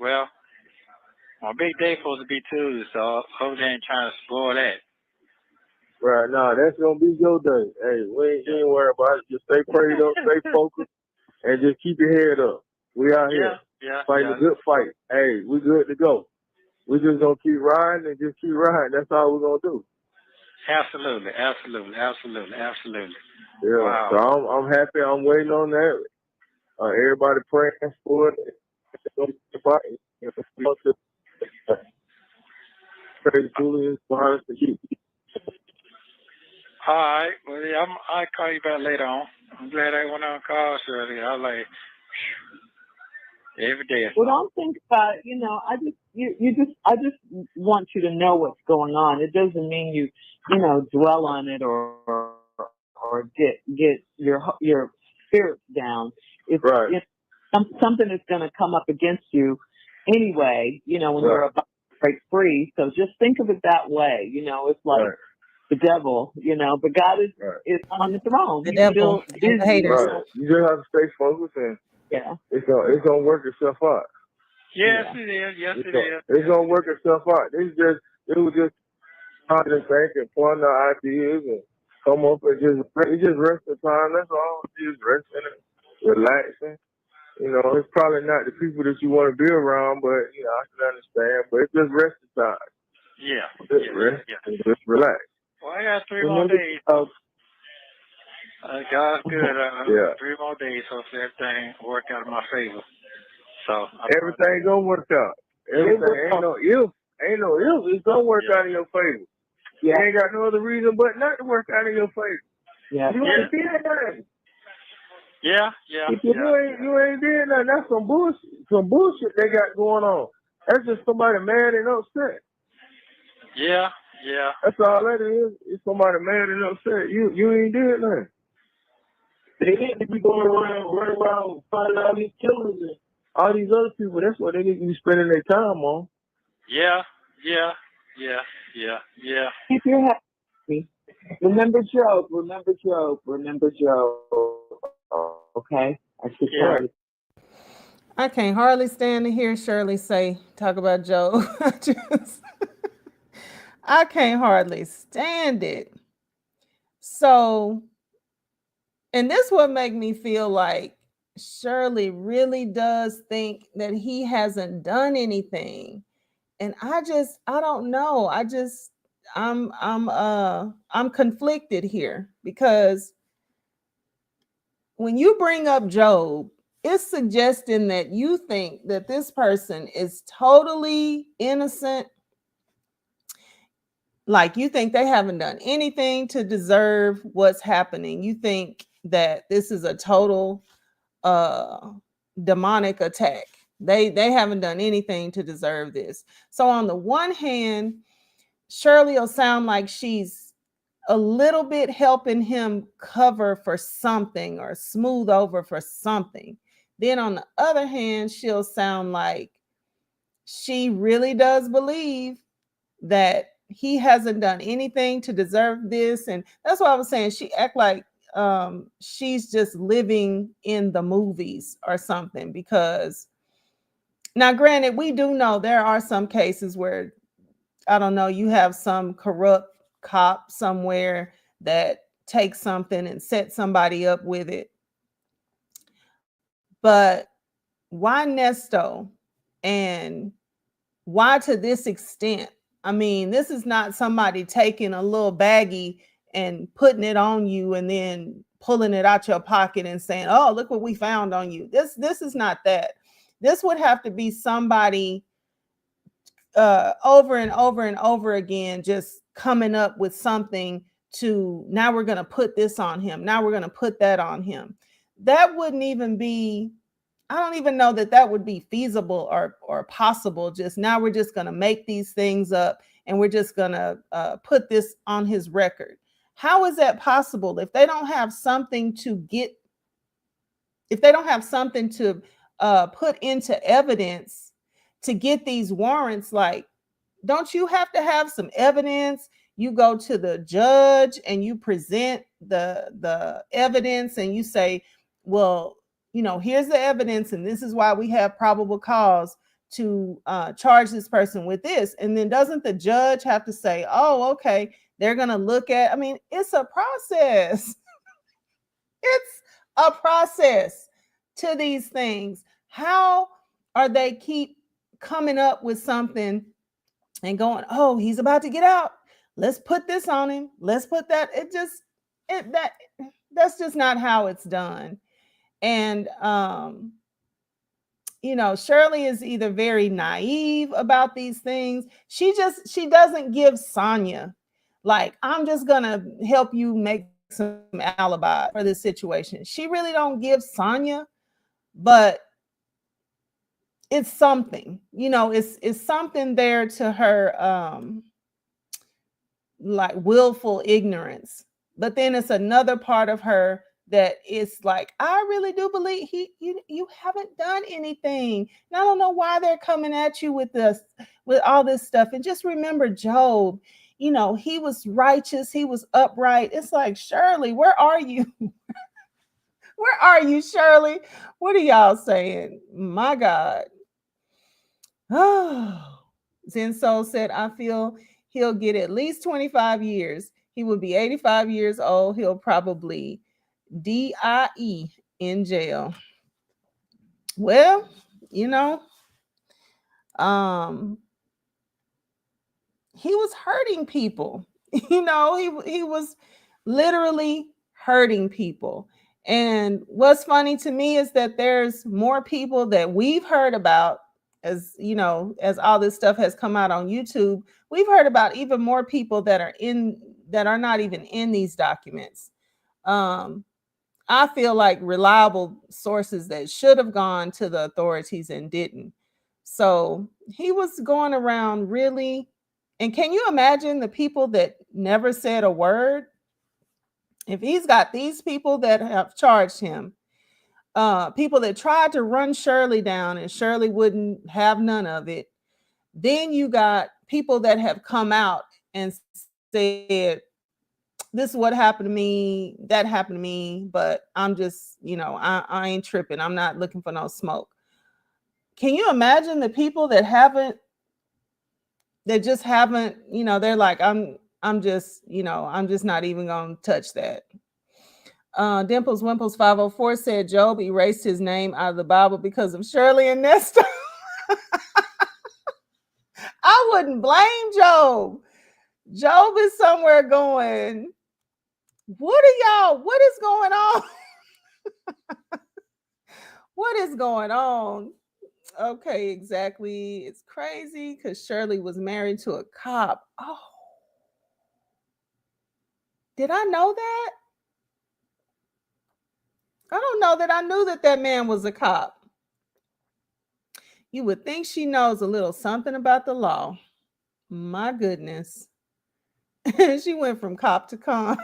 Well, my big day supposed to be Tuesday, so hope they ain't trying to spoil that. Right now, that's gonna be your day. Hey, you ain't worry about it. Just stay prayed up, stay focused, and just keep your head up. We out here fighting a good fight. Hey, we good to go. We just gonna keep riding and just keep riding. That's all we're gonna do. Absolutely. Yeah. Wow. So I'm happy. I'm waiting on that. Everybody praying for it. Pray Julius behind us to keep. All right. Well, yeah, I'll call you back later on. I'm glad I went on call, Shirley. I was like, every day. Well, don't think about it. I just want you to know what's going on. It doesn't mean you dwell on it or get your spirits down. It's Right. Something is going to come up against you anyway. When you're about to break free. So just think of it that way. It's like the devil. But God is on the throne. The devil and the haters. Right. You just have to stay focused and it's gonna work itself out. Yes, it is. Yes, it is. It's gonna work itself out. It was just trying to think and point out ideas and come up and just rest the time. That's all. Just resting and relaxing. It's probably not the people that you want to be around, but I can understand. But it's just rest the time. Yeah. Just rest and just relax. Well, I got 3 more days. God's good. 3 more days, hopefully everything work out in my favor. So everything gonna work out. Everything ain't no if. It's gonna work out in your favor. You ain't got no other reason but not to work out in your favor. Yeah. You ain't did nothing. Yeah. If you ain't did nothing, that's some bullshit. Some bullshit they got going on. That's just somebody mad and upset. Yeah. That's all that is. It's somebody mad and upset. You ain't did nothing. They need to be going around finding all these killers and all these other people. That's what they need to be spending their time on. Yeah. Keep your happy. Remember Job. Okay? I can't hardly stand to hear Shirley talk about Joe. I can't hardly stand it. So, and this would make me feel like Shirley really does think that he hasn't done anything. And I don't know. I'm conflicted here because when you bring up Job, it's suggesting that you think that this person is totally innocent. Like you think they haven't done anything to deserve what's happening. You think that this is a total demonic attack. They haven't done anything to deserve this. So on the one hand, Shirley will sound like she's a little bit helping him cover for something or smooth over for something. Then on the other hand, she'll sound like she really does believe that he hasn't done anything to deserve this. And that's why I was saying she act like she's just living in the movies or something. Because now, granted, we do know there are some cases where, I don't know, you have some corrupt cop somewhere that takes something and sets somebody up with it. But why Nesto? And why to this extent? I mean, this is not somebody taking a little baggie and putting it on you and then pulling it out your pocket and saying, "Oh, look what we found on you." This is not that. This would have to be somebody over and over and over again, just coming up with something to, now we're going to put this on him. Now we're going to put that on him. That wouldn't even be, I don't even know that would be feasible or possible. Just now we're just going to make these things up and we're just going to put this on his record. How is that possible if they don't have something to get, if they don't have something to put into evidence to get these warrants? Like, don't you have to have some evidence? You go to the judge and you present the evidence and you say, well, here's the evidence and this is why we have probable cause charge this person with this, and then doesn't the judge have to say, oh, okay, they're gonna look at, I mean, it's a process. It's a process to these things. How are they keep coming up with something and going, oh, he's about to get out, let's put this on him, let's put that, that's just not how it's done. And Shirley is either very naive about these things. She doesn't give Sonya, like, I'm just gonna help you make some alibi for this situation. She really don't give Sonya, but it's something, it's something there to her, like willful ignorance. But then it's another part of her that is like, I really do believe you haven't done anything. And I don't know why they're coming at you with all this stuff. And just remember Job, he was righteous, he was upright. It's like, Shirley, where are you? Where are you, Shirley? What are y'all saying? My God. Oh, Zen Soul said, I feel he'll get at least 25 years. He will be 85 years old. He'll probably DIE in jail. Well, he was hurting people. He was literally hurting people. And what's funny to me is that there's more people that we've heard about, as all this stuff has come out on YouTube. We've heard about even more people that are not even in these documents. I feel like reliable sources that should have gone to the authorities and didn't. So he was going around really. And can you imagine the people that never said a word? If he's got these people that have charged him, people that tried to run Shirley down and Shirley wouldn't have none of it, then you got people that have come out and said, this is what happened to me, that happened to me, but I'm just, I ain't tripping. I'm not looking for no smoke. Can you imagine the people that just haven't, they're like, I'm just not even going to touch that. Dimples Wimples 504 said Job erased his name out of the Bible because of Shirley and Nesto. I wouldn't blame Job. Job is somewhere going, what is going on? What is going on? Okay, exactly. It's crazy because Shirley was married to a cop. Oh, did I know that? I don't know that I knew that man was a cop. You would think she knows a little something about the law. My goodness. She went from cop to con.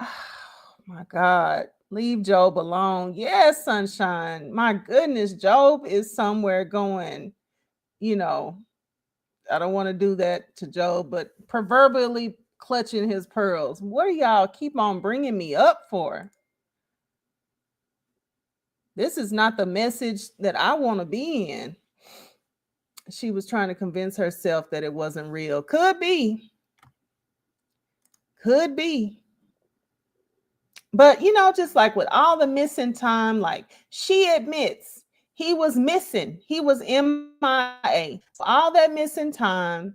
Oh, my God. Leave Job alone. Yes, sunshine. My goodness, Job is somewhere going, I don't want to do that to Job, but proverbially clutching his pearls. What do y'all keep on bringing me up for? This is not the message that I want to be in. She was trying to convince herself that it wasn't real. Could be. Could be. But, just like with all the missing time, like she admits he was missing. He was MIA. All that missing time.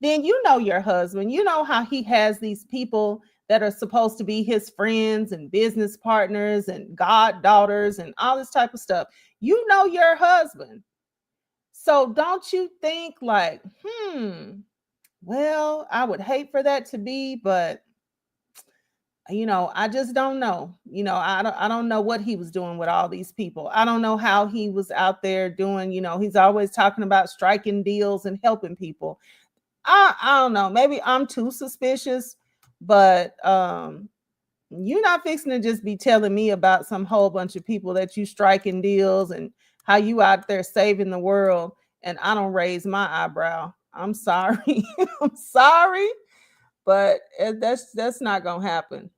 Then your husband, how he has these people that are supposed to be his friends and business partners and goddaughters and all this type of stuff. Your husband. So don't you think like, well, I would hate for that to be, but I just don't know. I don't know what he was doing with all these people. I don't know how he was out there doing, he's always talking about striking deals and helping people. I don't know. Maybe I'm too suspicious, but you're not fixing to just be telling me about some whole bunch of people that you striking deals and how you out there saving the world, and I don't raise my eyebrow. I'm sorry. I'm sorry, but that's not gonna happen.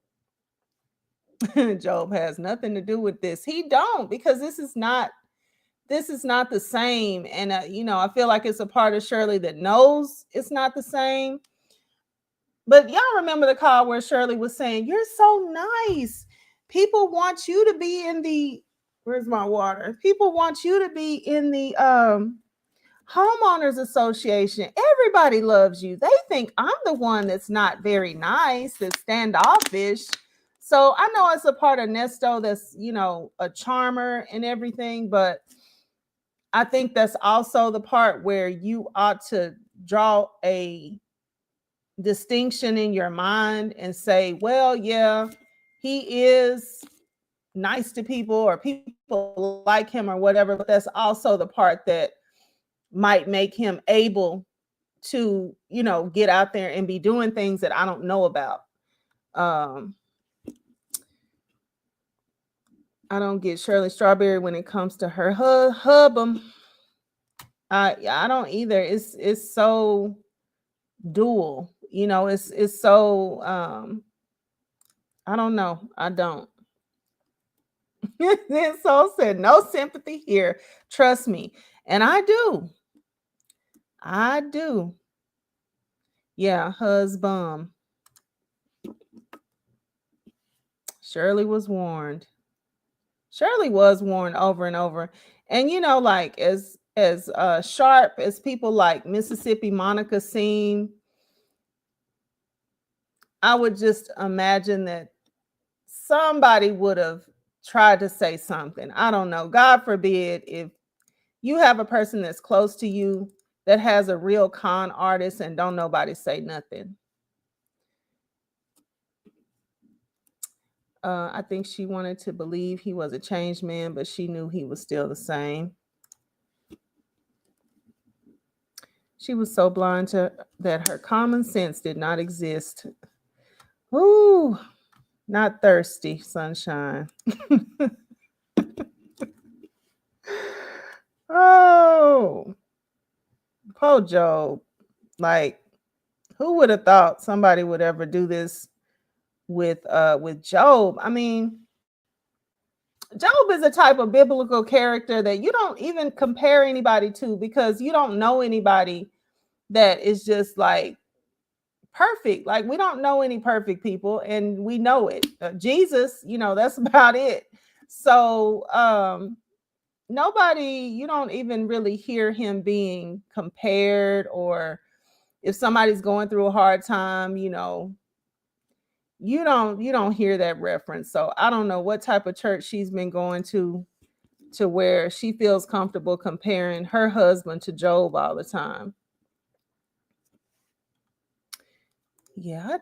Job has nothing to do with this. He don't, because this is not this is not the same. And, I feel like it's a part of Shirley that knows it's not the same. But y'all remember the call where Shirley was saying, "You're so nice. People want you to be in the, where's my water? People want you to be in the homeowners association. Everybody loves you. They think I'm the one that's not very nice, that's standoffish." So I know it's a part of Nesto that's, a charmer and everything, but I think that's also the part where you ought to draw a distinction in your mind and say, well, yeah, he is nice to people or people like him or whatever, but that's also the part that might make him able to, get out there and be doing things that I don't know about. I don't get Shirley Strawberry when it comes to her hubum. I don't either. It's so dual. It's so I don't know. I don't. Then Soul said, no sympathy here. Trust me. And I do. I do. Yeah, husband. Shirley was warned. Shirley was warned over and over. And like as sharp as people like Mississippi Monica seem, I would just imagine that somebody would have tried to say something. I don't know. God forbid if you have a person that's close to you that has a real con artist and don't nobody say nothing. I think she wanted to believe he was a changed man, but she knew he was still the same. She was so blind to that her common sense did not exist. Ooh, not thirsty, sunshine. Oh, poor Job. Like, who would have thought somebody would ever do this with Job? I mean, Job is a type of biblical character that you don't even compare anybody to, because you don't know anybody that is just like perfect. Like, we don't know any perfect people, and we know it. Jesus, that's about it. So nobody, you don't even really hear him being compared, or if somebody's going through a hard time, you don't hear that reference. So I don't know what type of church she's been going to where she feels comfortable comparing her husband to Job all the time. Yeah, I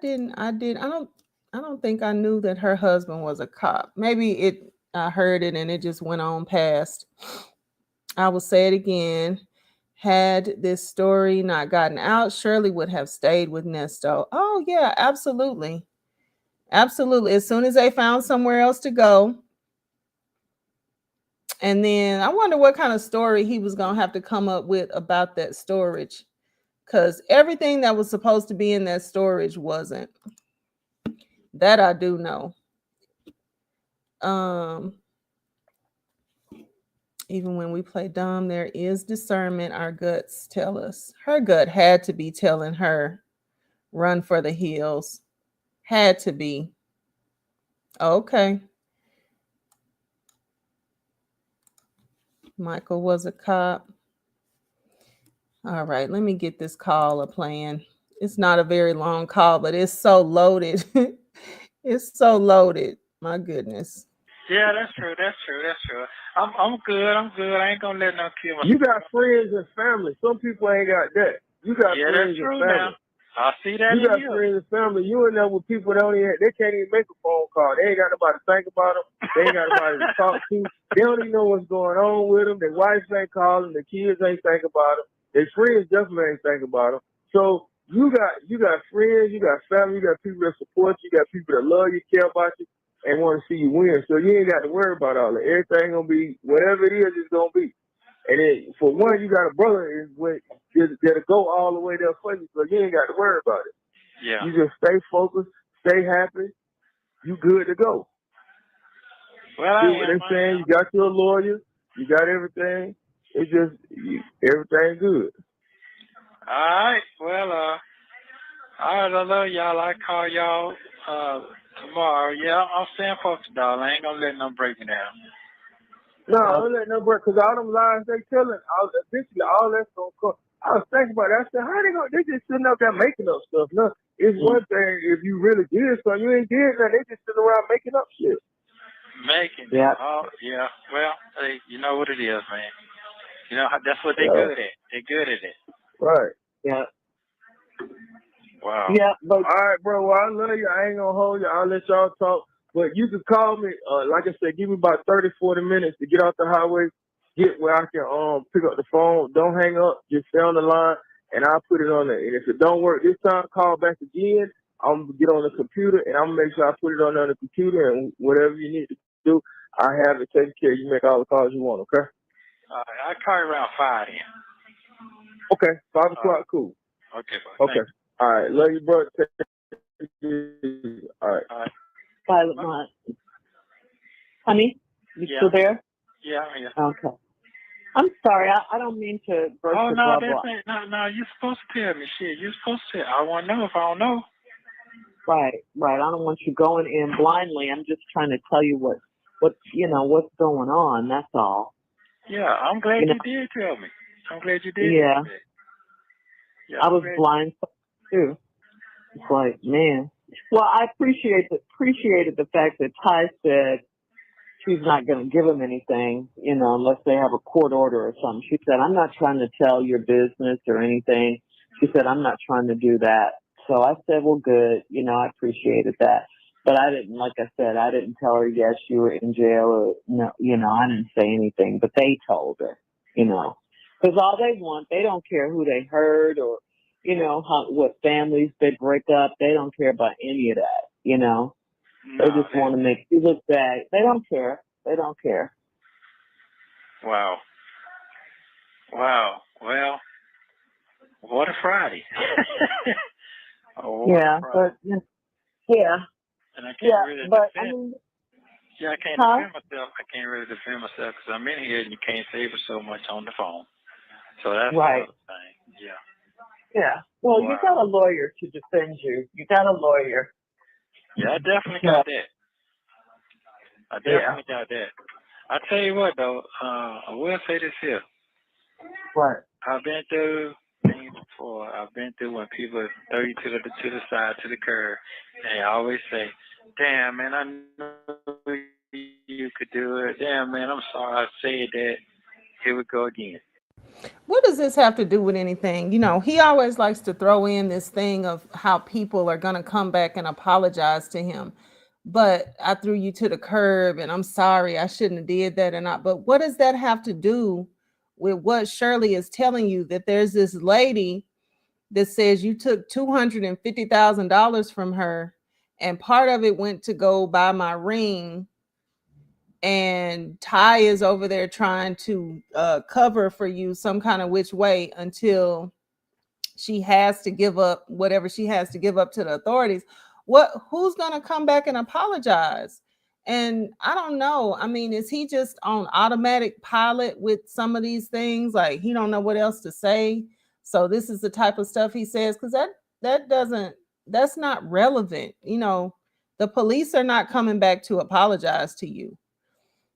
don't think I knew that her husband was a cop. Maybe I heard it and it just went on past. I will say it again. Had this story not gotten out, Shirley would have stayed with Nesto. Oh yeah, absolutely. Absolutely. As soon as they found somewhere else to go. And then I wonder what kind of story he was going to have to come up with about that storage. Because everything that was supposed to be in that storage wasn't. That I do know. Even when we play dumb, there is discernment. Our guts tell us. Her gut had to be telling her, run for the hills. Had to be. Okay. Michael was a cop. All right, let me get this call a plan. It's not a very long call, but it's so loaded. It's so loaded. My goodness. Yeah, that's true. That's true. That's true. I'm good. I'm good. I ain't gonna let no kill my. You got friends and family. Some people ain't got that. You got Yeah, friends that's true and family. now. I see that You in got you. friends and family. You in there with people that they can't even make a phone call. They ain't got nobody to think about them. They ain't got nobody to talk to. They don't even know what's going on with them. Their wives ain't calling. Their kids ain't think about them. Their friends definitely ain't think about them. So you got friends, you got family, you got people that support you, you got people that love you, care about you, and want to see you win. So you ain't got to worry about all that. Everything gonna be whatever it is, it's gonna be. And then for one, you got a brother that'll go all the way there for you, so you ain't got to worry about it. Yeah. You just stay focused, stay happy. You good to go. Well, See what they're saying? You got your lawyer. You got everything. it's just everything good. All right. Well, all right. I love y'all. I call y'all tomorrow. Yeah, I'm staying focused, dog. I ain't gonna let them break me down. No, don't let no break, because all them lies they telling, eventually all that's gonna come. I was thinking about that. I said, how they gonna? They just sitting up there making up stuff. No, it's one thing if you really did something. You ain't did nothing. They just sitting around making up shit. Making it. Yeah. Oh, yeah. Well, hey, you know what it is, man. You know that's what they Yeah, good at. They good at it. right. Yeah. Wow. Yeah. But All right, bro. Well, I love you. I ain't gonna hold you. I'll let y'all talk. But you can call me. Like I said, give me about 30, 40 minutes to get off the highway, get where I can pick up the phone. Don't hang up. Just stay on the line, and I'll put it on there. And if it don't work this time, call back again. I'm gonna get on the computer, and I'm gonna make sure I put it on there on the computer, and whatever you need to do, I have it taken care of. You make all the calls you want. Okay. All right. I'll call you around 5 then. Okay. 5 o'clock. Cool. Okay, bro. Okay. Thank All right. Love you, bro. Take it easy. All right. you. All right. Violet Mont. Honey, you Yeah. still there? Yeah, I'm here. Okay. I'm sorry. I don't mean to burst Oh your no, bubble. that's ain't no. You're supposed to tell me shit. You're supposed to tell. I want to know if I don't know. Right. I don't want you going in blindly. I'm just trying to tell you what's going on. That's all. Yeah, I'm glad You know. you did tell me. I'm glad you did Yeah. tell me. Yeah, I I'm was glad. blind too. It's like, man. Well, I appreciated the fact that Ty said she's not going to give him anything, unless they have a court order or something. She said, I'm not trying to tell your business or anything. She said, I'm not trying to do that. So I said, well, good. I appreciated that. But I didn't, like I said, I didn't tell her, yes, you were in jail or no, I didn't say anything, but they told her, because all they want, they don't care who they hurt or, what families they break up. They don't care about any of that, They No, just want to make you look bad. They don't care. They don't care. wow. Wow. Well, what a Friday. Oh, what a Yeah, Friday. but yeah, And I can't really but I defend. mean, Yeah, I can't huh? defend myself. I can't really defend myself because I'm in here and you can't save it so much on the phone. So that's Right. another thing. Yeah. Yeah. Well, you Wow. got a lawyer to defend you. You got a lawyer. Yeah, I definitely So, got that. I yeah. definitely got that. I tell you what though, I will say this here. What? I've been through things before. I've been through when people throw you to the side, to the curb, and they always say, "Damn man, I knew you could do it. Damn man, I'm sorry I said that. Here we go again." What does this have to do with anything? He always likes to throw in this thing of how people are going to come back and apologize to him. But I threw you to the curb and I'm sorry, I shouldn't have did that or not. But what does that have to do with what Shirley is telling you, that there's this lady that says you took $250,000 from her and part of it went to go buy my ring, and Ty is over there trying to cover for you some kind of which way until she has to give up whatever she has to give up to the authorities. Who's going to come back and apologize? And I don't know. I mean, is he just on automatic pilot with some of these things? Like he don't know what else to say. So this is the type of stuff he says, because that's not relevant. The police are not coming back to apologize to you.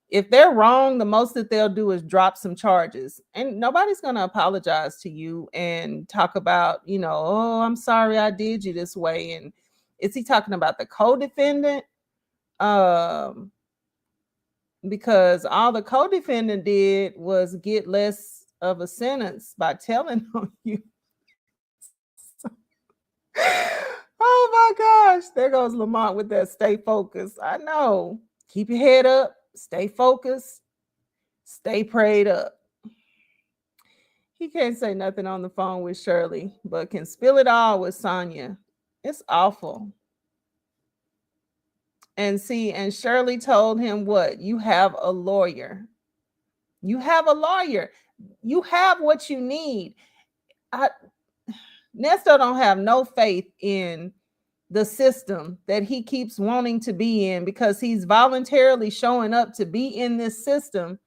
If they're wrong, the most that they'll do is drop some charges, and nobody's going to apologize to you and talk about, oh, I'm sorry I did you this way. And is he talking about the co-defendant? Um, because all the co-defendant did was get less of a sentence by telling on you. Oh my gosh, there goes Lamont with that stay focused. I know. Keep your head up, stay focused, stay prayed up. He can't say nothing on the phone with Shirley, but can spill it all with Sonia. It's awful. And Shirley told him, what? You have a lawyer. You have a lawyer. You have what you need. Nesto don't have no faith in the system that he keeps wanting to be in, because he's voluntarily showing up to be in this system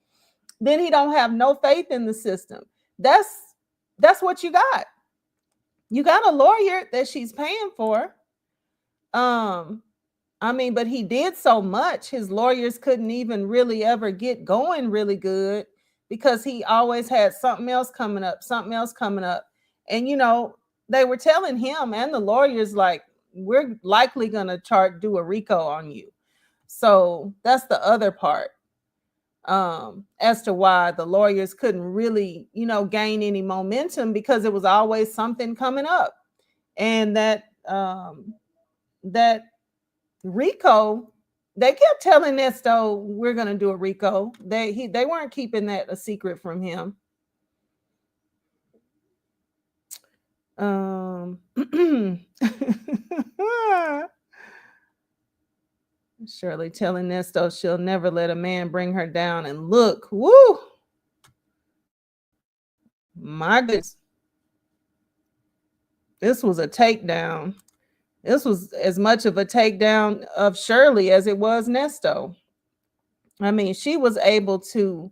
then he don't have no faith in the system. That's what you got. You got a lawyer that she's paying for. Um, I mean, but he did so much. His lawyers couldn't even really ever get going really good because he always had something else coming up, something else coming up. And they were telling him and the lawyers like, we're likely gonna do a RICO on you. So that's the other part. As to why the lawyers couldn't really, gain any momentum because it was always something coming up. And that RICO, they kept telling Nesto, we're gonna do a RICO. They weren't keeping that a secret from him. Shirley telling Nesto she'll never let a man bring her down. And look, woo, my goodness, this was a takedown. This was as much of a takedown of Shirley as it was Nesto. I mean, she was able to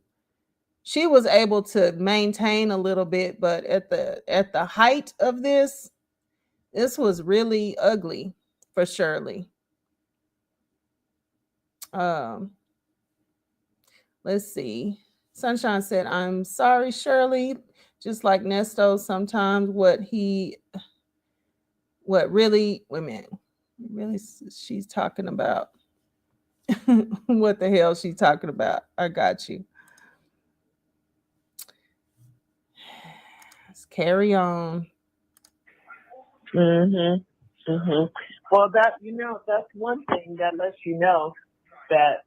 maintain a little bit, but at the height of this was really ugly for Shirley. Let's see. Sunshine said, I'm sorry, Shirley. Just like Nesto, sometimes what really she's talking about. What the hell she's talking about? I got you. Let's carry on. Well, that's one thing that lets you know that,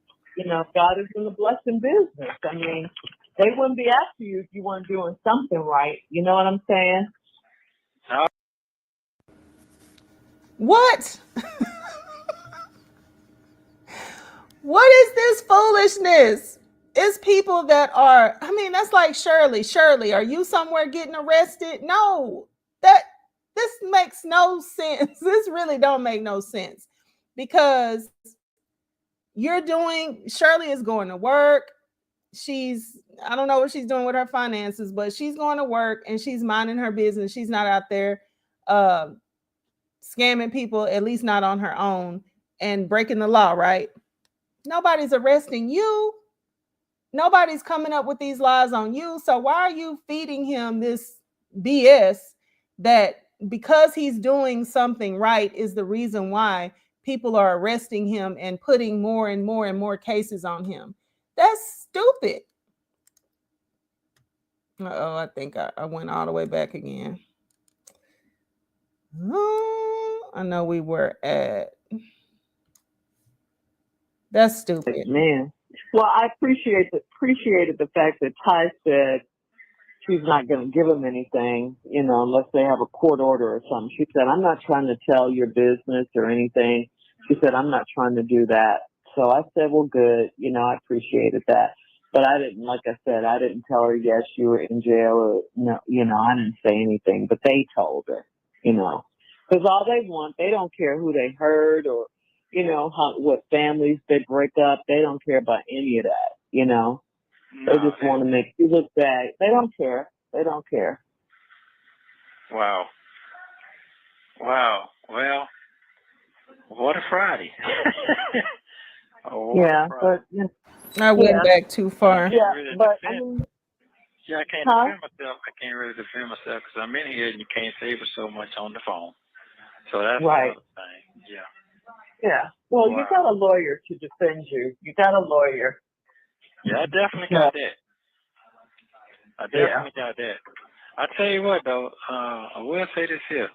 God is in the blessing business. I mean, they wouldn't be after you if you weren't doing something right. You know what I'm saying? What? What is this foolishness? It's people that are, I mean, that's like Shirley. Shirley, are you somewhere getting arrested? No, this makes no sense. This really don't make no sense because Shirley is going to work. I don't know what she's doing with her finances, but she's going to work and she's minding her business. She's not out there scamming people, at least not on her own, and breaking the law, right? Nobody's arresting you. Nobody's coming up with these lies on you. So why are you feeding him this BS that because he's doing something right is the reason why people are arresting him and putting more and more and more cases on him? That's stupid. Uh-oh, I think I went all the way back again. Oh, I know we were at. That's stupid. Man. Well, I appreciated the fact that Ty said she's not going to give him anything, unless they have a court order or something. She said, I'm not trying to tell your business or anything. She said, I'm not trying to do that. So I said, well, good. I appreciated that. But I didn't, like I said, I didn't tell her, yes, you were in jail or no, I didn't say anything, but they told her, because all they want, they don't care who they hurt or, what families they break up. They don't care about any of that, No, they just want to make you look bad. They don't care. They don't care. Wow. Well, what a Friday. Yeah, Friday. but I went back too far. Yeah, really but defend defend myself. I can't really defend myself because I'm in here and you can't save us so much on the phone. So that's right. another thing. Yeah. Yeah. Well, you got a lawyer to defend you. You got a lawyer. Yeah, I definitely got that. I definitely got that. I tell you what, though, I will say this here.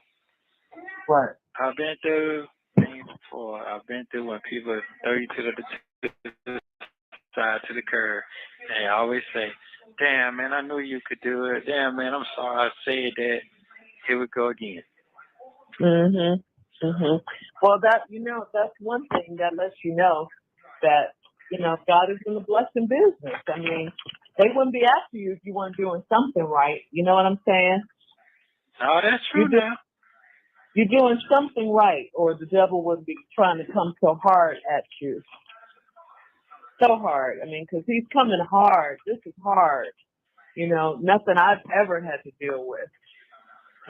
What? I've been through things before. I've been through when people throw you to the side, to the curb, and I always say, damn, man, I knew you could do it. Damn, man, I'm sorry I said that. Here we go again. Well, that's one thing that lets you know that, God is in the blessing business. I mean, they wouldn't be after you if you weren't doing something right. You know what I'm saying? Oh, that's true now. You're doing something right, or the devil wouldn't be trying to come so hard at you. So hard. I mean, because he's coming hard. This is hard. Nothing I've ever had to deal with.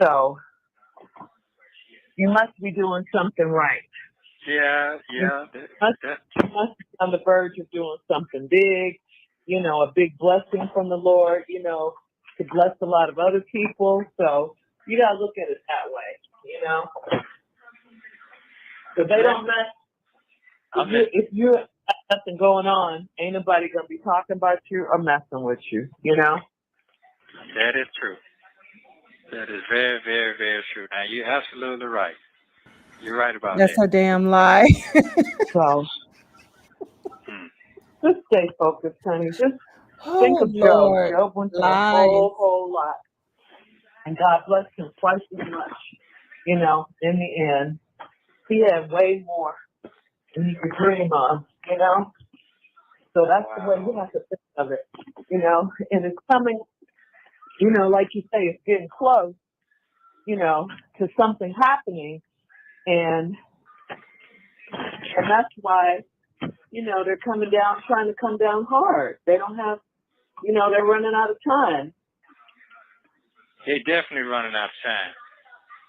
So you must be doing something right. Yeah, You yeah. must, That, you must be on the verge of doing something big, a big blessing from the Lord, to bless a lot of other people. So you got to look at it that way, Because they don't mess. If you have nothing going on, ain't nobody going to be talking about you or messing with you, that is true. That is very, very, very true. Now, you're absolutely right. You're right about That's that. a damn lie. So Hmm. just stay focused, honey. Just think Oh of Job. Lord, Job went through a lies. whole lot. And God blessed him twice as much, in the end. He had way more than he could dream of. So that's the way you have to think of it, and it's coming, like you say, it's getting close, to something happening. And that's why, they're coming down, trying to come down hard. They don't have, they're running out of time. They're definitely running out of time.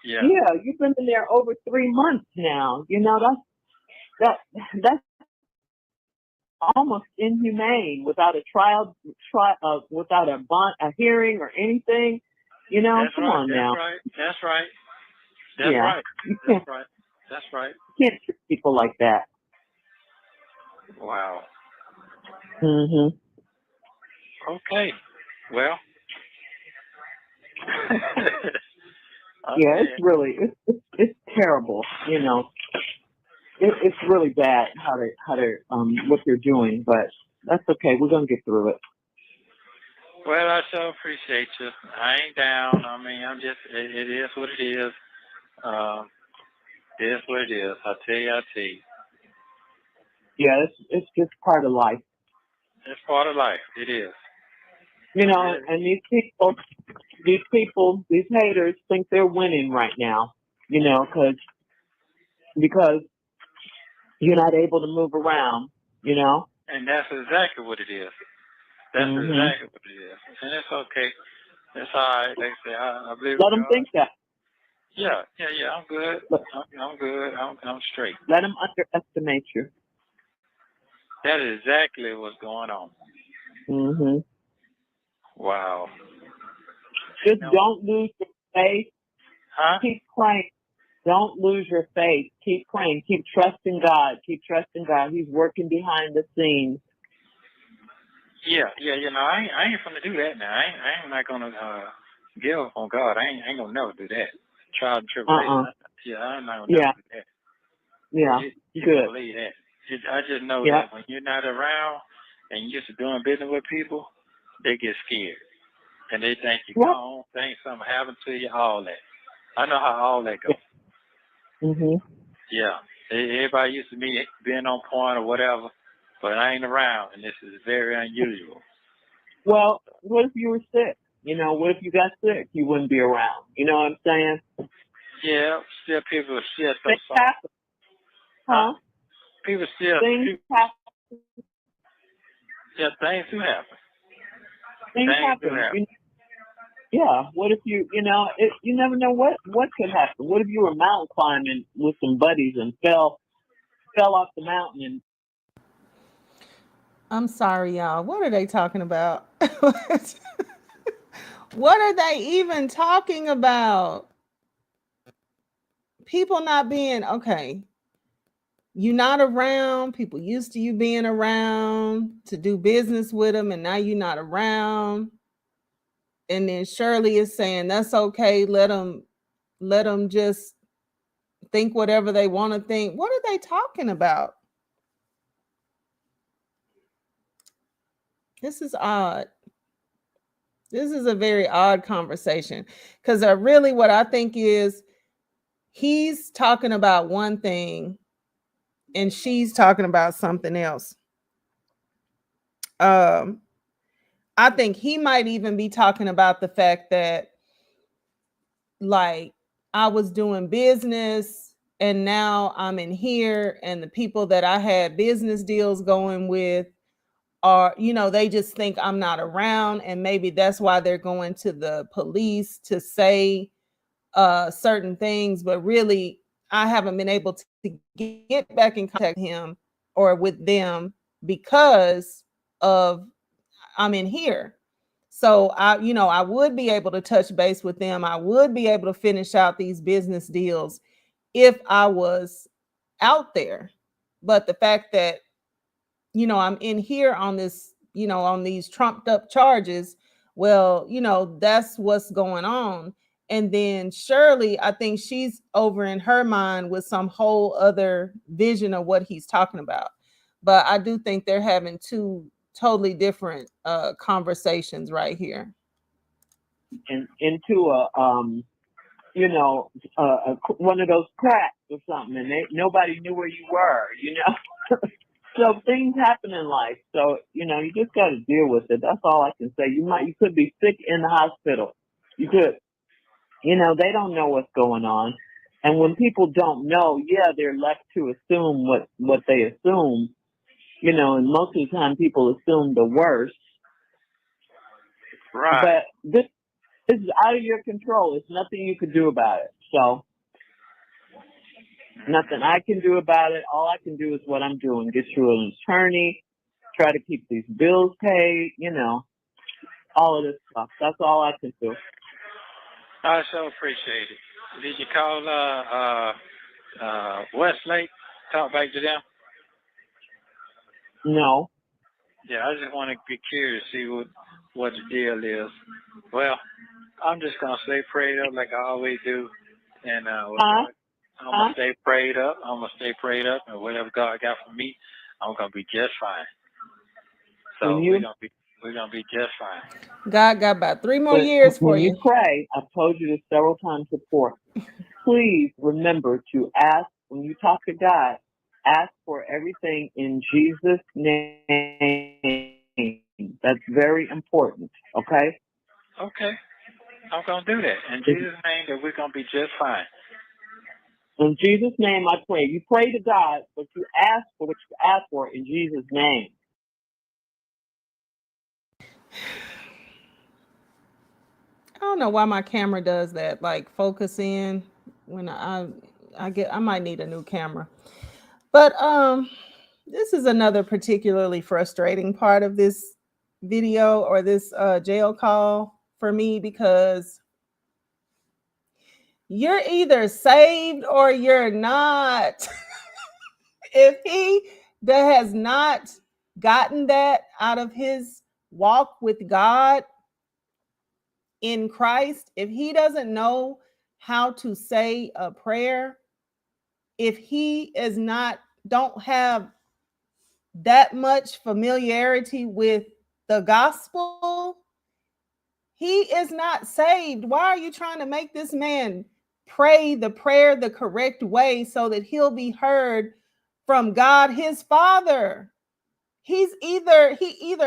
Yeah. Yeah, you've been in there over 3 months now. That's almost inhumane without a trial, without a bond, a hearing or anything. That's Come right. on That's now. right. That's right. That's Yeah, right. you That's right. That's right. can't treat people like that. Wow. Mhm. Okay. Well. Yeah, Okay. it's really it's terrible. It's really bad how they what they're doing, but that's okay. We're gonna get through it. Well, I so appreciate you. I ain't down. I mean, I'm just. It is what it is. Um, it is what it is. I tell you. I tell you. Yeah, it's just part of life. It's part of life. It is. And these haters think they're winning right now. Because you're not able to move around. And that's exactly what it is. That's exactly what it is. And it's okay. It's all right. Like I say, I believe Let in them God. think that. Yeah. I'm good. I'm good. I'm straight. Let them underestimate you. That is exactly what's going on. Mhm. Wow. Just don't lose your faith. Huh? Keep praying. Don't lose your faith. Keep praying. Keep trusting God. Keep trusting God. He's working behind the scenes. Yeah. I ain't gonna do that now. I ain't not gonna give up on God. I ain't gonna never do that. Trial and tribulation. Yeah, I'm not gonna never do that. Yeah. You Good. can believe that. I just know that when you're not around and you're just doing business with people, they get scared. And they think you're gone, think something happened to you, all that. I know how all that goes. Mhm. Yeah. Everybody used to me being on point or whatever, but I ain't around, and this is very unusual. Well, what if you were sick? What if you got sick? You wouldn't be around. You know what I'm saying? Yeah, still people still so Things soft. happen. Huh? People still Things happen. Yeah, things do happen. Things happen. Yeah. What if you never know what could happen. What if you were mountain climbing with some buddies and fell off the mountain and I'm sorry, y'all. What are they talking about? What are they even talking about? People not being okay. You not around. People used to you being around to do business with them, and now you're not around. And then Shirley is saying that's okay. Let them just think whatever they want to think. What are they talking about? This is odd. This is a very odd conversation because really what I think is he's talking about one thing and she's talking about something else. I think he might even be talking about the fact that, like, I was doing business and now I'm in here, and the people that I had business deals going with or they just think I'm not around, and maybe that's why they're going to the police to say certain things, but really I haven't been able to get back in contact with him or with them because of I'm in here. So I would be able to touch base with them. I would be able to finish out these business deals if I was out there. But the fact that I'm in here on this, on these trumped up charges. Well, that's what's going on. And then Shirley, I think she's over in her mind with some whole other vision of what he's talking about. But I do think they're having two totally different conversations right here. Into one of those cracks or something, and nobody knew where you were. So things happen in life. So, you just got to deal with it. That's all I can say. You could be sick in the hospital. You could, they don't know what's going on. And when people don't know, yeah, they're left to assume what they assume, and most of the time people assume the worst. Right. But this is out of your control. There's nothing you can do about it. So nothing I can do about it. All I can do is what I'm doing. Get you an attorney, try to keep these bills paid, all of this stuff. That's all I can do. I so appreciate it. Did you call Westlake? Talk back to them? No. Yeah, I just want to be curious to see what the deal is. Well, I'm just going to stay prayed up like I always do. And I'm going to stay prayed up. I'm going to stay prayed up. And whatever God got for me, I'm going to be just fine. So we're going to be just fine. God got about 3 more years for you. When you pray, I've told you this several times before, please remember to ask, when you talk to God, ask for everything in Jesus' name. That's very important, okay? Okay. I'm going to do that. In Jesus' name, that we're going to be just fine. In Jesus' name, I pray. You pray to God, but you ask for what you ask for in Jesus' name. I don't know why my camera does that, like focus in when I might need a new camera. But this is another particularly frustrating part of this video or this jail call for me, because you're either saved or you're not. If he has not gotten that out of his walk with God in Christ, if he doesn't know how to say a prayer, if he don't have that much familiarity with the gospel, he is not saved. Why are you trying to make this man pray the prayer the correct way so that he'll be heard from God his Father? He either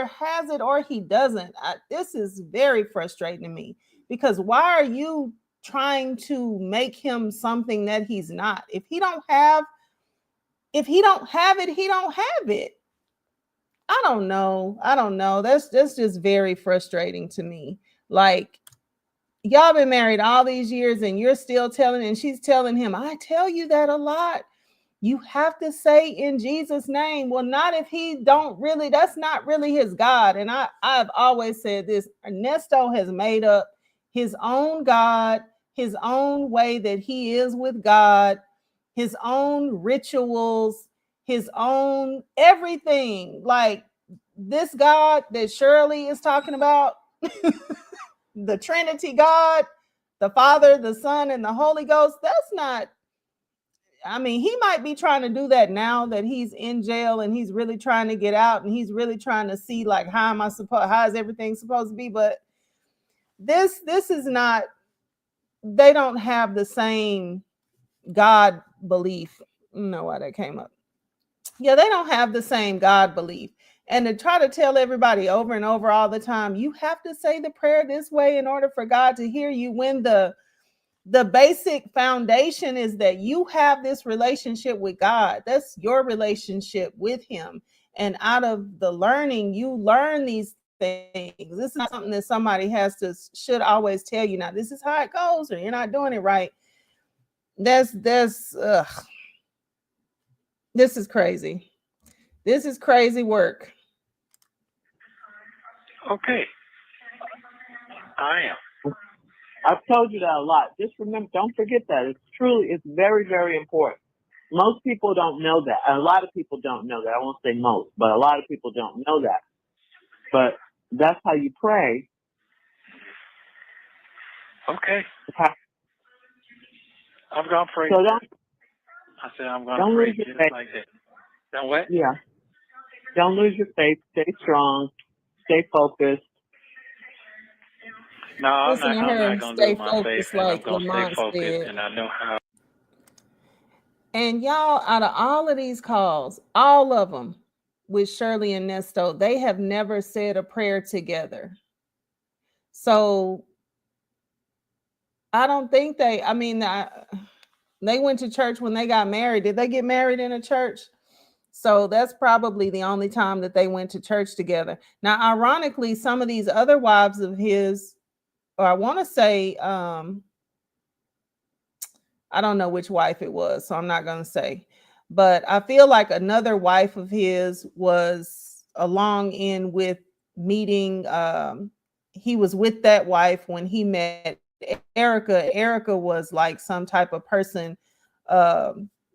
has it or he doesn't. This is very frustrating to me, because why are you trying to make him something that he's not? If he don't have it, he don't have it. I don't know. That's just very frustrating to me. Like, y'all been married all these years and you're still and she's telling him, I tell you that a lot. You have to say in Jesus' name. Well, not if he don't really, that's not really his God. And I've always said this, Nesto has made up his own God, his own way that he is with God, his own rituals, his own everything. Like, this God that Shirley is talking about, the Trinity God, the Father, the Son, and the Holy Ghost, that's not, I mean, he might be trying to do that now that he's in jail and he's really trying to get out and he's really trying to see, like, how is everything supposed to be? But this is not, they don't have the same God belief. I don't know why that came up. Yeah, they don't have the same God belief. And to try to tell everybody over and over all the time, you have to say the prayer this way in order for God to hear you, when the basic foundation is that you have this relationship with God. That's your relationship with him. And out of the learning, you learn these things. This is not something that somebody should always tell you. Now, this is how it goes, or you're not doing it right. That's this is crazy. This is crazy work. Okay, I am. I've told you that a lot. Just remember, don't forget that. It's very, very important. Most people don't know that. A lot of people don't know that. I won't say most, but a lot of people don't know that. But that's how you pray. Okay, I'm gonna pray. So I said I'm gonna don't pray lose your just faith. like that. Now what? Yeah. Don't lose your faith. Stay strong. Stay focused. No, I'm Listen not. to I'm her not gonna stay lose my faith, focused, and I'm like gonna stay Lamont focused, said. and I know how. And y'all, out of all of these calls, all of them with Shirley and Nesto, they have never said a prayer together. So I don't think they went to church when they got married. Did they get married in a church? So that's probably the only time that they went to church together. Now, ironically, some of these other wives of his, or I want to say, I don't know which wife it was, so I'm not going to say. But I feel like another wife of his was along in with meeting. He was with that wife when he met Erica. Erica was like some type of person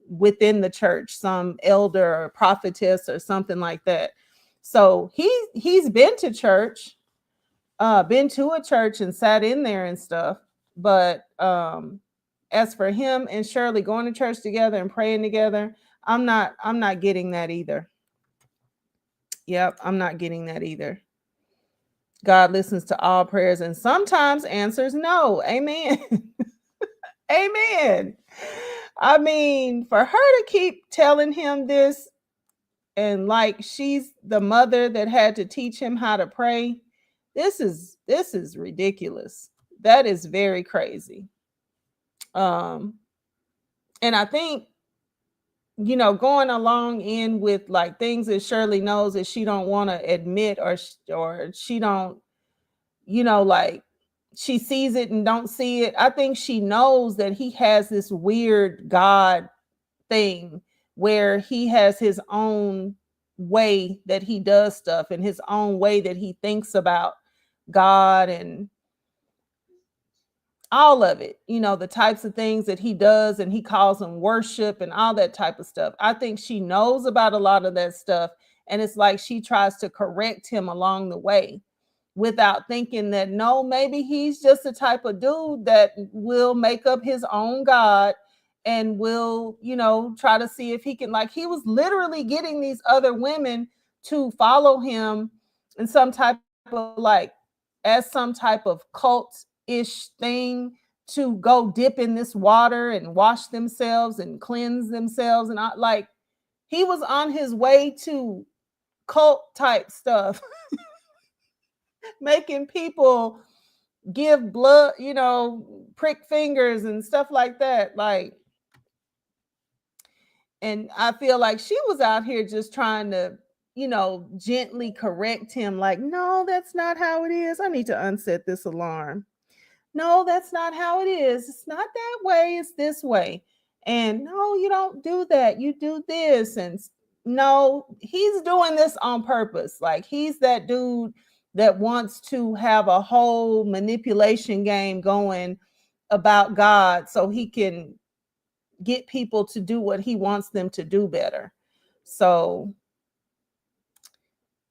within the church, some elder or prophetess or something like that. So he's been to church, been to a church and sat in there and stuff. But as for him and Shirley going to church together and praying together, I'm not getting that either. Yep, I'm not getting that either. God listens to all prayers and sometimes answers no. Amen. Amen. I mean, for her to keep telling him this, and like she's the mother that had to teach him how to pray, this is ridiculous. That is very crazy. Um and I think, going along in with like things that Shirley knows that she don't want to admit, or she don't, like she sees it and don't see it. I think she knows that he has this weird God thing where he has his own way that he does stuff and his own way that he thinks about God and all of it, the types of things that he does, and he calls them worship and all that type of stuff. I think she knows about a lot of that stuff, and it's like she tries to correct him along the way without thinking that no, maybe he's just the type of dude that will make up his own God and will, try to see if he can, like, he was literally getting these other women to follow him in some type of like, as some type of cult-ish thing, to go dip in this water and wash themselves and cleanse themselves. And like, he was on his way to cult type stuff, making people give blood, prick fingers and stuff like that. Like, and I feel like she was out here just trying to, gently correct him. Like, no, that's not how it is. I need to unset this alarm. No, that's not how it is. It's not that way. It's this way. And no, you don't do that. You do this. And no, he's doing this on purpose. Like, he's that dude that wants to have a whole manipulation game going about God so he can get people to do what he wants them to do better. So,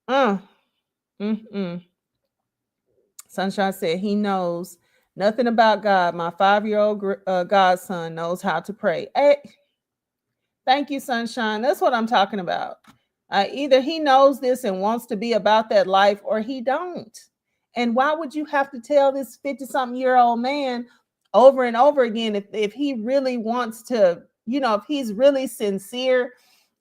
uh, mm-mm. Sunshine said he knows nothing about God. My 5-year-old godson knows how to pray. Hey, thank you, Sunshine. That's what I'm talking about. Either he knows this and wants to be about that life, or he don't. And why would you have to tell this 50-something-year-old man over and over again if he really wants to, if he's really sincere,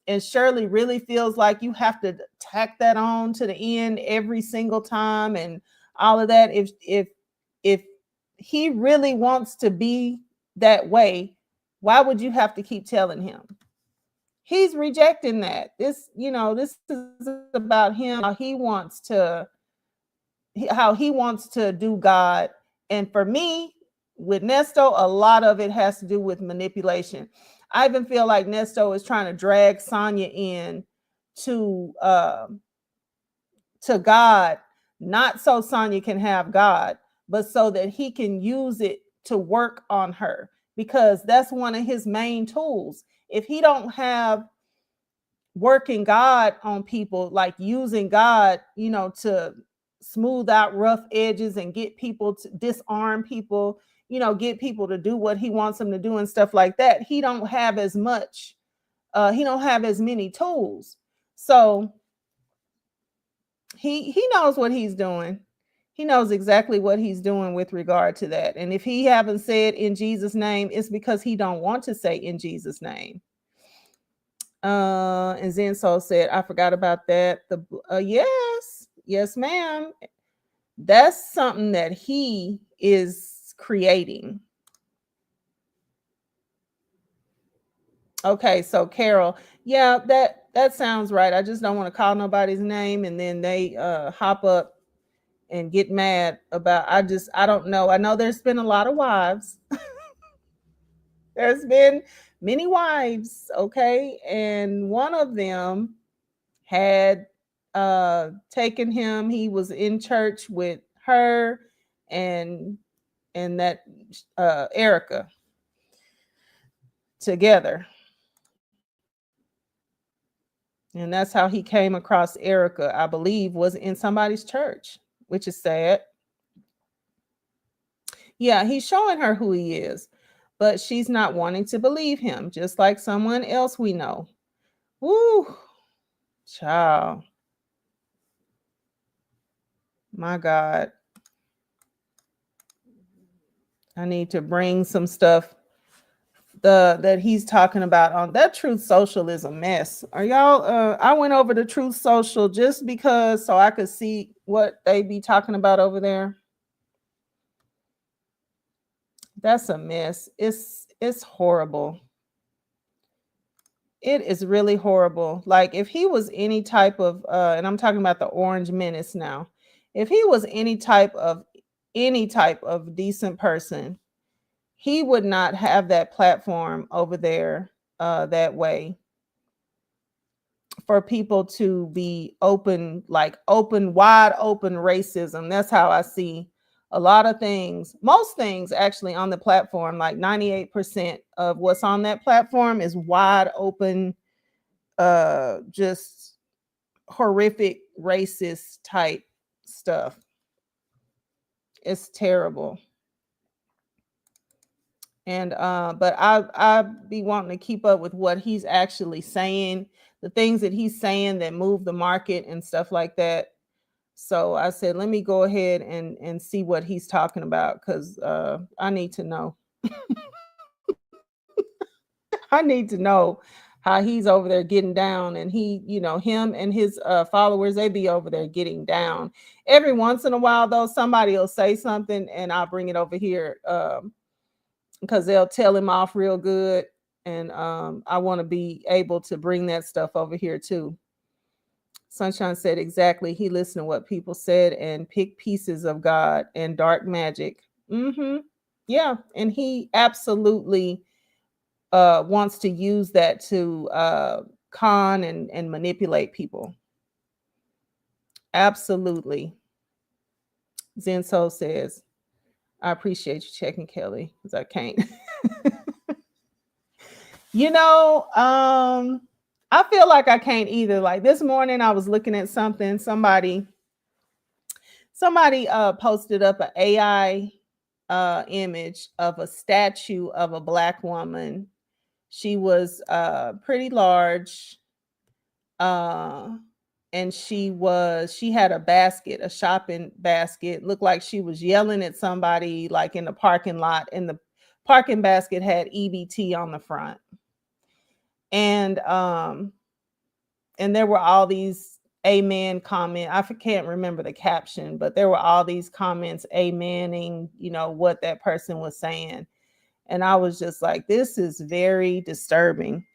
and Shirley really feels like you have to tack that on to the end every single time and all of that. If he really wants to be that way, why would you have to keep telling him? he's rejecting that. This is about him, how he wants to do God. And for me, with Nesto, a lot of it has to do with manipulation. I even feel like Nesto is trying to drag Sonya in to God, not so Sonya can have God, but so that he can use it to work on her, because that's one of his main tools. If he don't have working God on people, like using God, to smooth out rough edges and get people to disarm people, get people to do what he wants them to do and stuff like that, he don't have as much, he don't have as many tools. So he knows what he's doing. He knows exactly what he's doing with regard to that. And if he haven't said in Jesus' name, it's because he don't want to say in Jesus' name. And Zenso said, I forgot about that. Yes, ma'am. That's something that he is creating. Okay, so Carol, yeah, that sounds right. I just don't want to call nobody's name and then they hop up and get mad about. I don't know. I know there's been a lot of wives. There's been many wives, okay? And one of them had taken him. He was in church with her and that Erica together. And that's how he came across Erica, I believe, was in somebody's church, which is sad. Yeah, he's showing her who he is, but she's not wanting to believe him, just like someone else we know. Woo, child. My God. I need to bring some stuff that he's talking about on that. Truth Social is a mess. Are y'all I went over to Truth Social just because so I could see what they be talking about over there. That's a mess. It's horrible. It is really horrible. Like if he was any type of and I'm talking about the Orange Menace now. If he was any type of decent person, he would not have that platform over there that way for people to be open, like wide open racism. That's how I see a lot of things, most things actually on the platform, like 98% of what's on that platform is wide open, just horrific racist type stuff. It's terrible. And but I be wanting to keep up with what he's actually saying, the things that he's saying that move the market and stuff like that. So I said, let me go ahead and see what he's talking about, because I need to know. I need to know how he's over there getting down, and he, him and his followers, they be over there getting down. Every once in a while, though, somebody will say something, and I'll bring it over here. Because they'll tell him off real good, and I want to be able to bring that stuff over here too. Sunshine said exactly. He listened to what people said and picked pieces of God and dark magic. Yeah, and he absolutely wants to use that to con and manipulate people. Absolutely. Zenso says, I appreciate you checking, Kelly, because I can't. I feel like I can't either. Like this morning I was looking at something, somebody posted up an AI image of a statue of a Black woman. She was pretty large, and she had a basket, a shopping basket. Looked like she was yelling at somebody like in the parking lot, and the parking basket had EBT on the front. And there were all these amen comment. I can't remember the caption, but there were all these comments amening, what that person was saying. And I was just like, this is very disturbing.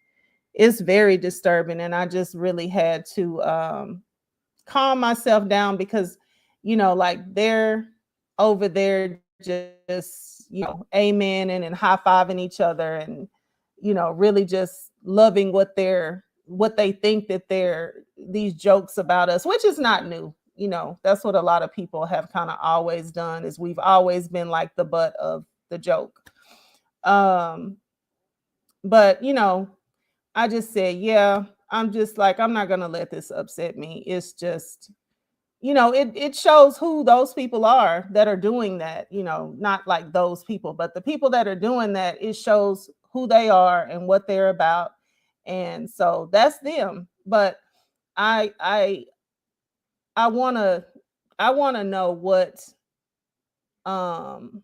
it's very disturbing, and I just really had to calm myself down because, like they're over there just, amening and high-fiving each other, and really just loving what they think that they're these jokes about us, which is not new. That's what a lot of people have kind of always done, is we've always been like the butt of the joke. um but I just said, yeah, I'm just like, I'm not gonna let this upset me. It's just, it shows who those people are that are doing that, not like those people, but the people that are doing that, it shows who they are and what they're about. And so that's them. But I I I wanna know what, um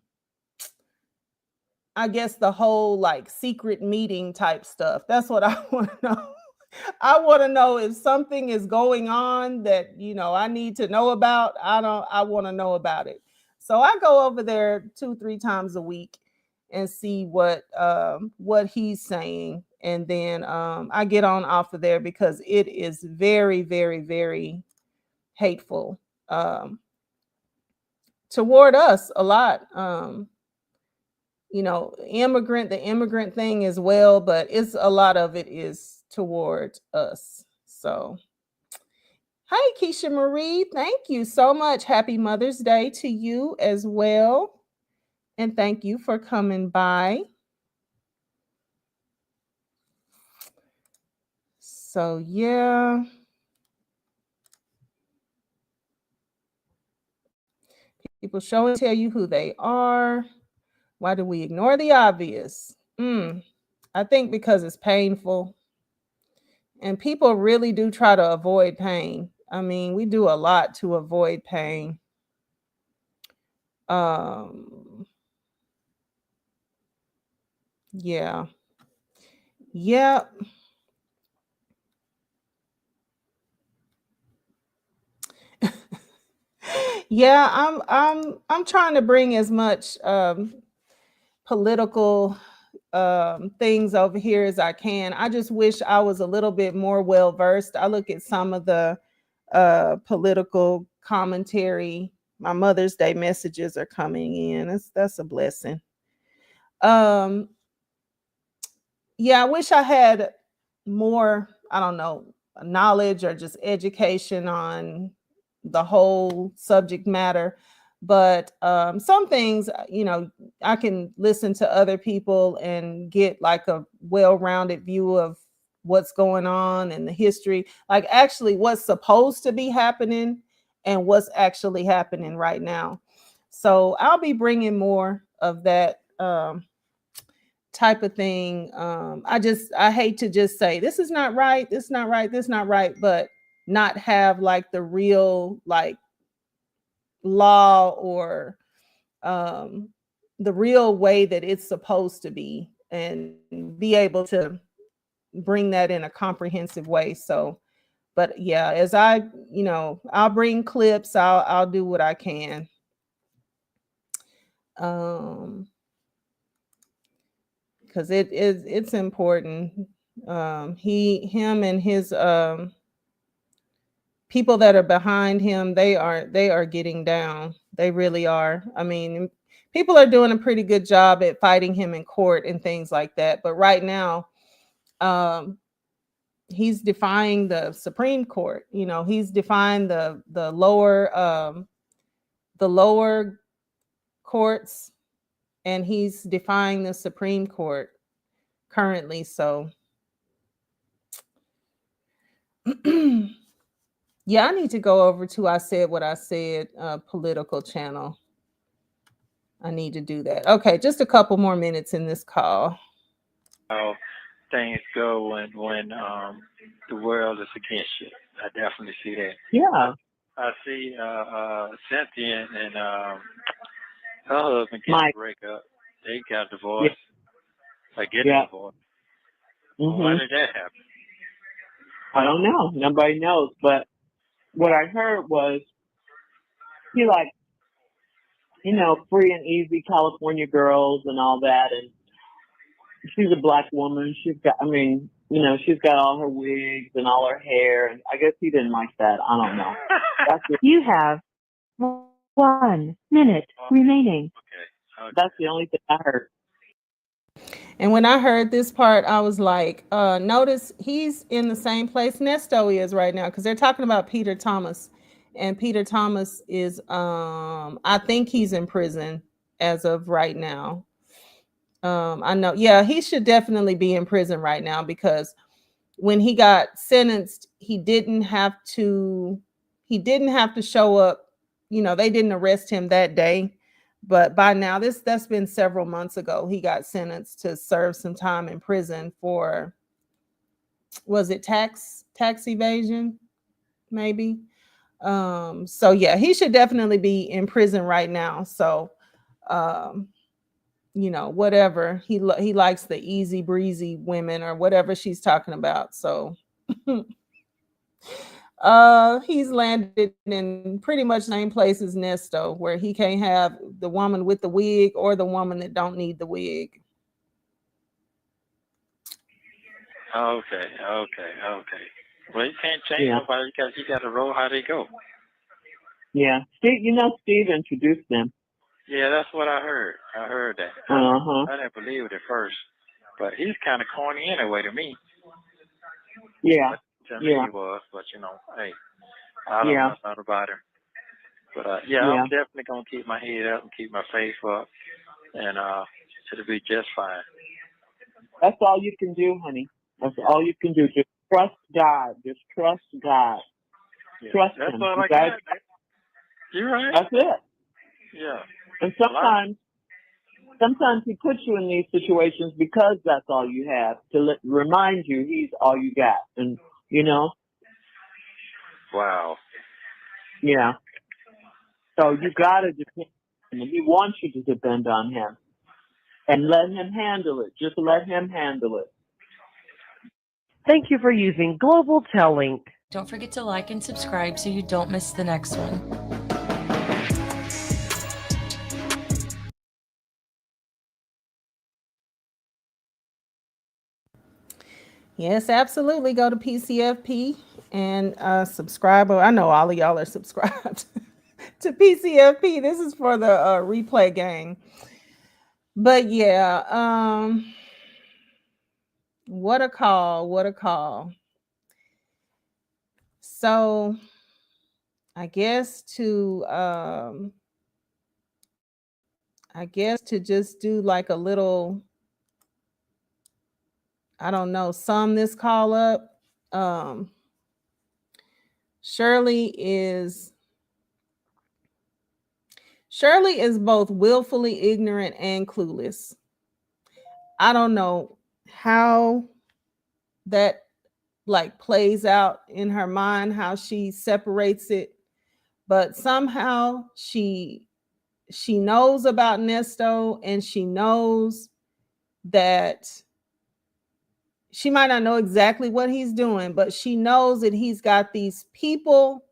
I guess, the whole like secret meeting type stuff. That's what I want to know. I want to know if something is going on that, I need to know about. I want to know about it. So I go over there 2, 3 times a week and see what he's saying. And then I get on off of there because it is very, very, very hateful, um, toward us a lot. The immigrant thing as well, but it's a lot of it is toward us. So, hi, Keisha Marie. Thank you so much. Happy Mother's Day to you as well. And thank you for coming by. So, yeah. People show and tell you who they are. Why do we ignore the obvious? I think because it's painful. And people really do try to avoid pain. I mean, we do a lot to avoid pain. Um, yeah. Yeah. Yeah, I'm trying to bring as much political things over here as I can. I just wish I was a little bit more well versed. I look at some of the political commentary. My Mother's Day messages are coming in. That's a blessing. Um, yeah, I wish I had more, I don't know, knowledge or just education on the whole subject matter. But some things, I can listen to other people and get like a well-rounded view of what's going on and the history, like actually what's supposed to be happening and what's actually happening right now. So I'll be bringing more of that type of thing. I hate to just say this is not right, this is not right, this is not right, but not have like the real like law or um the real way that it's supposed to be, and be able to bring that in a comprehensive way. So, but yeah, as I'll bring clips, I'll do what I can. Um because it's important. Him and his people that are behind him, they are getting down. They really are. I mean, people are doing a pretty good job at fighting him in court and things like that. But right now, um, he's defying the Supreme Court. He's defying the lower courts, and he's defying the Supreme Court currently. So yeah, I need to go over to I Said What I Said political channel. I need to do that. Okay, just a couple more minutes in this call. How things go when the world is against you. I definitely see that. Yeah. I see Cynthia and her husband getting a Mike. breakup. They got Yeah. divorced. Or getting Yeah. divorced. Why hmm did that happen? I don't know. Nobody knows. But what I heard was he like, free and easy California girls and all that. And she's a black woman. She's got, I mean, You know, she's got all her wigs and all her hair, and I guess he didn't like that. I don't know. You have 1 minute remaining. Okay. That's the only thing I heard. And when I heard this part, I was like, notice he's in the same place Nesto is right now, because they're talking about Peter Thomas. And Peter Thomas is, I think he's in prison as of right now. I know, yeah, he should definitely be in prison right now, because when he got sentenced, he didn't have to show up. You know, they didn't arrest him that day, but by now, that's been several months ago. He got sentenced to serve some time in prison for, was it tax evasion, maybe. So yeah, he should definitely be in prison right now. So um whatever, he likes the easy breezy women or whatever she's talking about. So he's landed in pretty much the same place as Nesto, where he can't have the woman with the wig or the woman that don't need the wig. Okay. Well, you can't change nobody. You got to roll how they go. Yeah. Steve, Steve introduced them. Yeah, that's what I heard. I heard that. I didn't believe it at first, but he's kind of corny anyway to me. Yeah. To me he was, but hey, I don't know nothing about him. But I'm definitely gonna keep my head up and keep my faith up, and it'll be just fine. That's all you can do, honey. That's all you can do. Just trust God. Just trust God. Yeah. Trust That's Him. all I got. You're right. That's it. Yeah. And sometimes He puts you in these situations because that's all you have, to remind you He's all you got. And Wow. Yeah. So you gotta depend on Him. He wants you to depend on Him. And let Him handle it. Just let Him handle it. Thank you for using Global Tellink. Don't forget to like and subscribe so you don't miss the next one. Yes, absolutely. Go to PCFP and subscribe. I know all of y'all are subscribed to PCFP. This is for the replay gang. But yeah, what a call. So I guess to just do like a little, I don't know, sum this call up. Shirley is both willfully ignorant and clueless. I don't know how that like plays out in her mind, how she separates it, but somehow she knows about Nesto, and she knows that she might not know exactly what he's doing, but she knows that he's got these people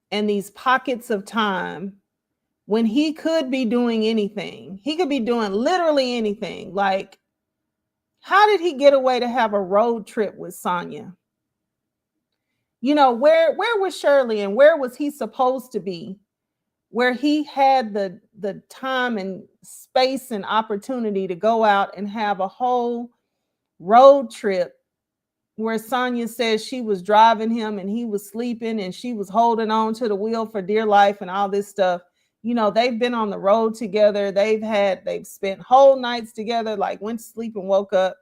and these pockets of time when he could be doing anything. He could be doing literally anything. Like, how did he get away to have a road trip with Sonya? Where was Shirley, and where was he supposed to be, where he had the time and space and opportunity to go out and have a whole road trip where Sonya says she was driving him and he was sleeping and she was holding on to the wheel for dear life and all this stuff. They've been on the road together. They've spent whole nights together, like went to sleep and woke up.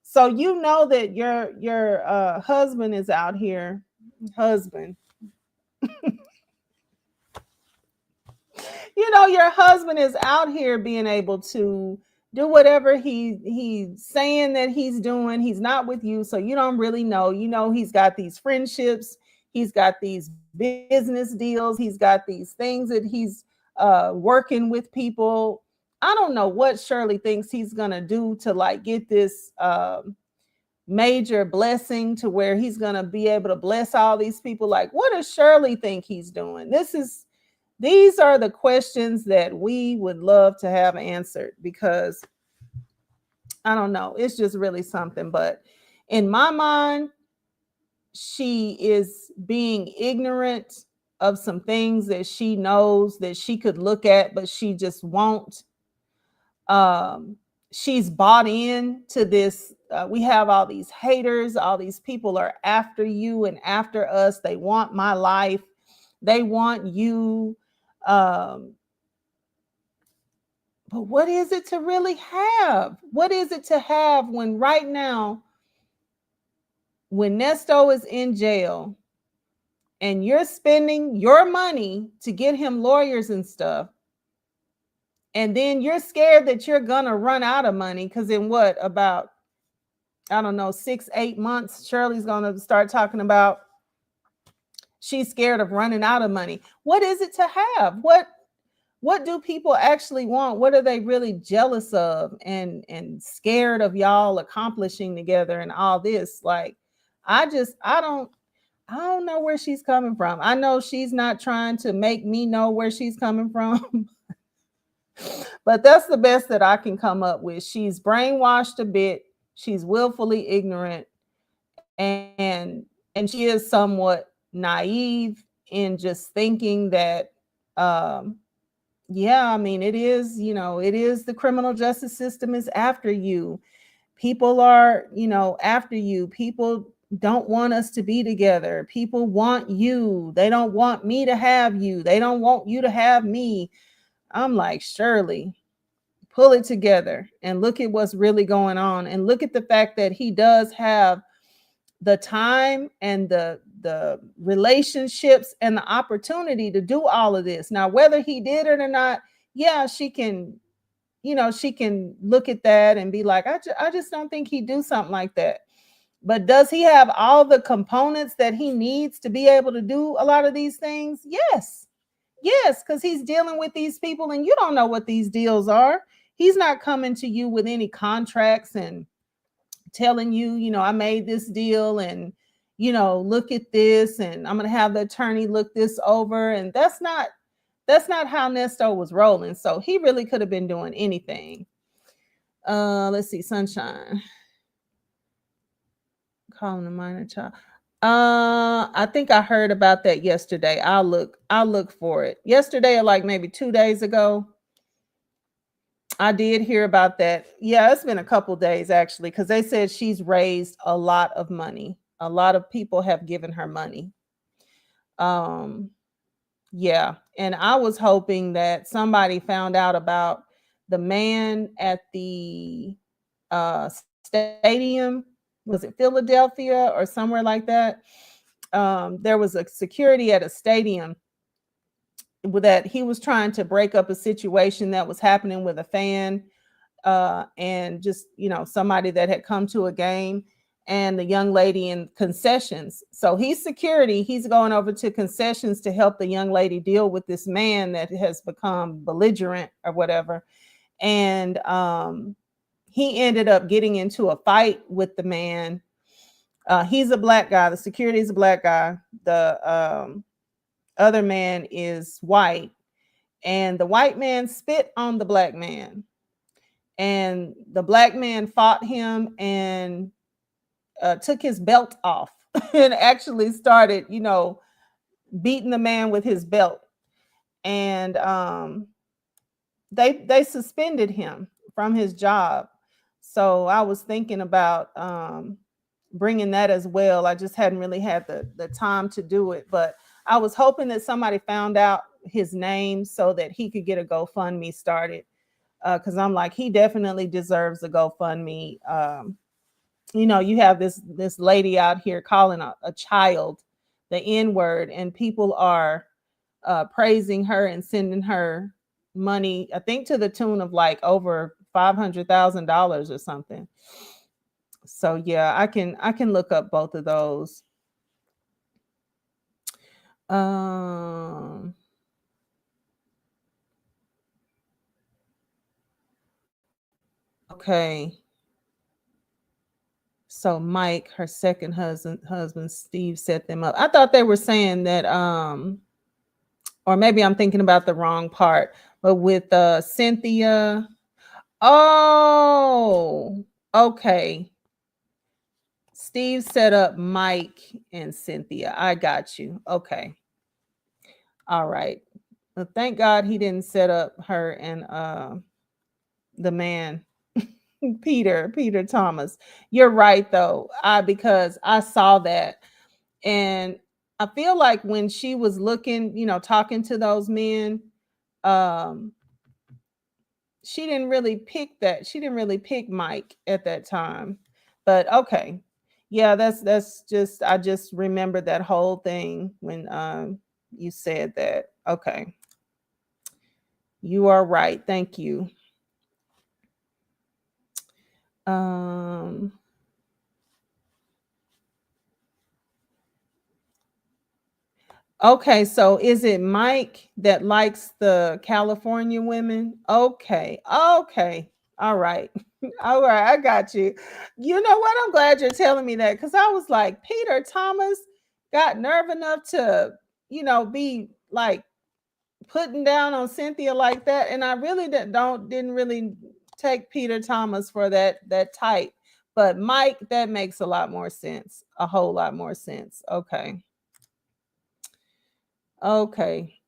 So that your husband is out here. Your husband is out here being able to do whatever he's saying that he's doing. He's not with you, so you don't really know. He's got these friendships, he's got these business deals, he's got these things that he's working with people. I don't know what Shirley thinks he's gonna do to like get this major blessing to where he's gonna be able to bless all these people. Like, what does Shirley think he's doing? These are the questions that we would love to have answered, because I don't know. It's just really something. But in my mind, she is being ignorant of some things that she knows that she could look at, but she just won't. Um, she's bought in to this. We have all these haters, all these people are after you and after us. They want my life, they want you. Um, but what is it to really have? What is it to have when right now, when Nesto is in jail and you're spending your money to get him lawyers and stuff, and then you're scared that you're gonna run out of money because in what, about, I don't know, 6, 8 months, Shirley's gonna start talking about she's scared of running out of money. What is it to have? What do people actually want? What are they really jealous of and scared of y'all accomplishing together and all this? Like, I don't know where she's coming from. I know she's not trying to make me know where she's coming from. But that's the best that I can come up with. She's brainwashed a bit. She's willfully ignorant, and she is somewhat naive in just thinking that yeah, I mean, it is, it is the criminal justice system is after you. People are, after you. People don't want us to be together. People want you. They don't want me to have you. They don't want you to have me. I'm like, Shirley, pull it together and look at what's really going on, and look at the fact that he does have the time and the relationships and the opportunity to do all of this. Now, whether he did it or not, yeah, she can, she can look at that and be like, I just don't think he'd do something like that. But does he have all the components that he needs to be able to do a lot of these things? Yes. Yes, because he's dealing with these people and you don't know what these deals are. He's not coming to you with any contracts and telling you, I made this deal and, look at this and I'm going to have the attorney look this over. And that's not how Nesto was rolling. So he really could have been doing anything. Let's see, Sunshine. Calling a minor child. I think I heard about that yesterday. I'll look for it. Yesterday, or like maybe 2 days ago, I did hear about that. Yeah, it's been a couple days actually, because they said she's raised a lot of money. A lot of people have given her money. Um, yeah, and I was hoping that somebody found out about the man at the uh, stadium. Was it Philadelphia or somewhere like that? There was a security at a stadium that he was trying to break up a situation that was happening with a fan and just somebody that had come to a game, and the young lady in concessions. So he's security, he's going over to concessions to help the young lady deal with this man that has become belligerent or whatever. And he ended up getting into a fight with the man. He's a black guy, the security is a black guy, the other man is white, and the white man spit on the black man, and the black man fought him and took his belt off and actually started, beating the man with his belt. And they suspended him from his job. So I was thinking about bringing that as well. I just hadn't really had the time to do it, but I was hoping that somebody found out his name so that he could get a GoFundMe started. Because I'm like, he definitely deserves a GoFundMe. You have this lady out here calling a child the N-word, and people are praising her and sending her money, I think to the tune of like over $500,000 or something. So yeah, I can look up both of those. Okay. So Mike, her second husband Steve, set them up. I thought they were saying that or maybe I'm thinking about the wrong part, but with Cynthia. Oh, Okay. Steve set up Mike and Cynthia. I got you. Okay. All right. Well, thank God he didn't set up her and the man Peter Thomas. You're right though. I because I saw that, and I feel like when she was looking, talking to those men, um she didn't really pick that. She didn't really pick Mike at that time. But okay. Yeah, that's just I just remember that whole thing when you said that. Okay. You are right. Thank you. Um Okay, so is it Mike that likes the California women? Okay. Okay. All right. All right, I got you. You know what? I'm glad you're telling me that because I was like, Peter Thomas got nerve enough to, be like putting down on Cynthia like that. And I really didn't really take Peter Thomas for that type. But Mike, that makes a lot more sense. A whole lot more sense. Okay. Okay.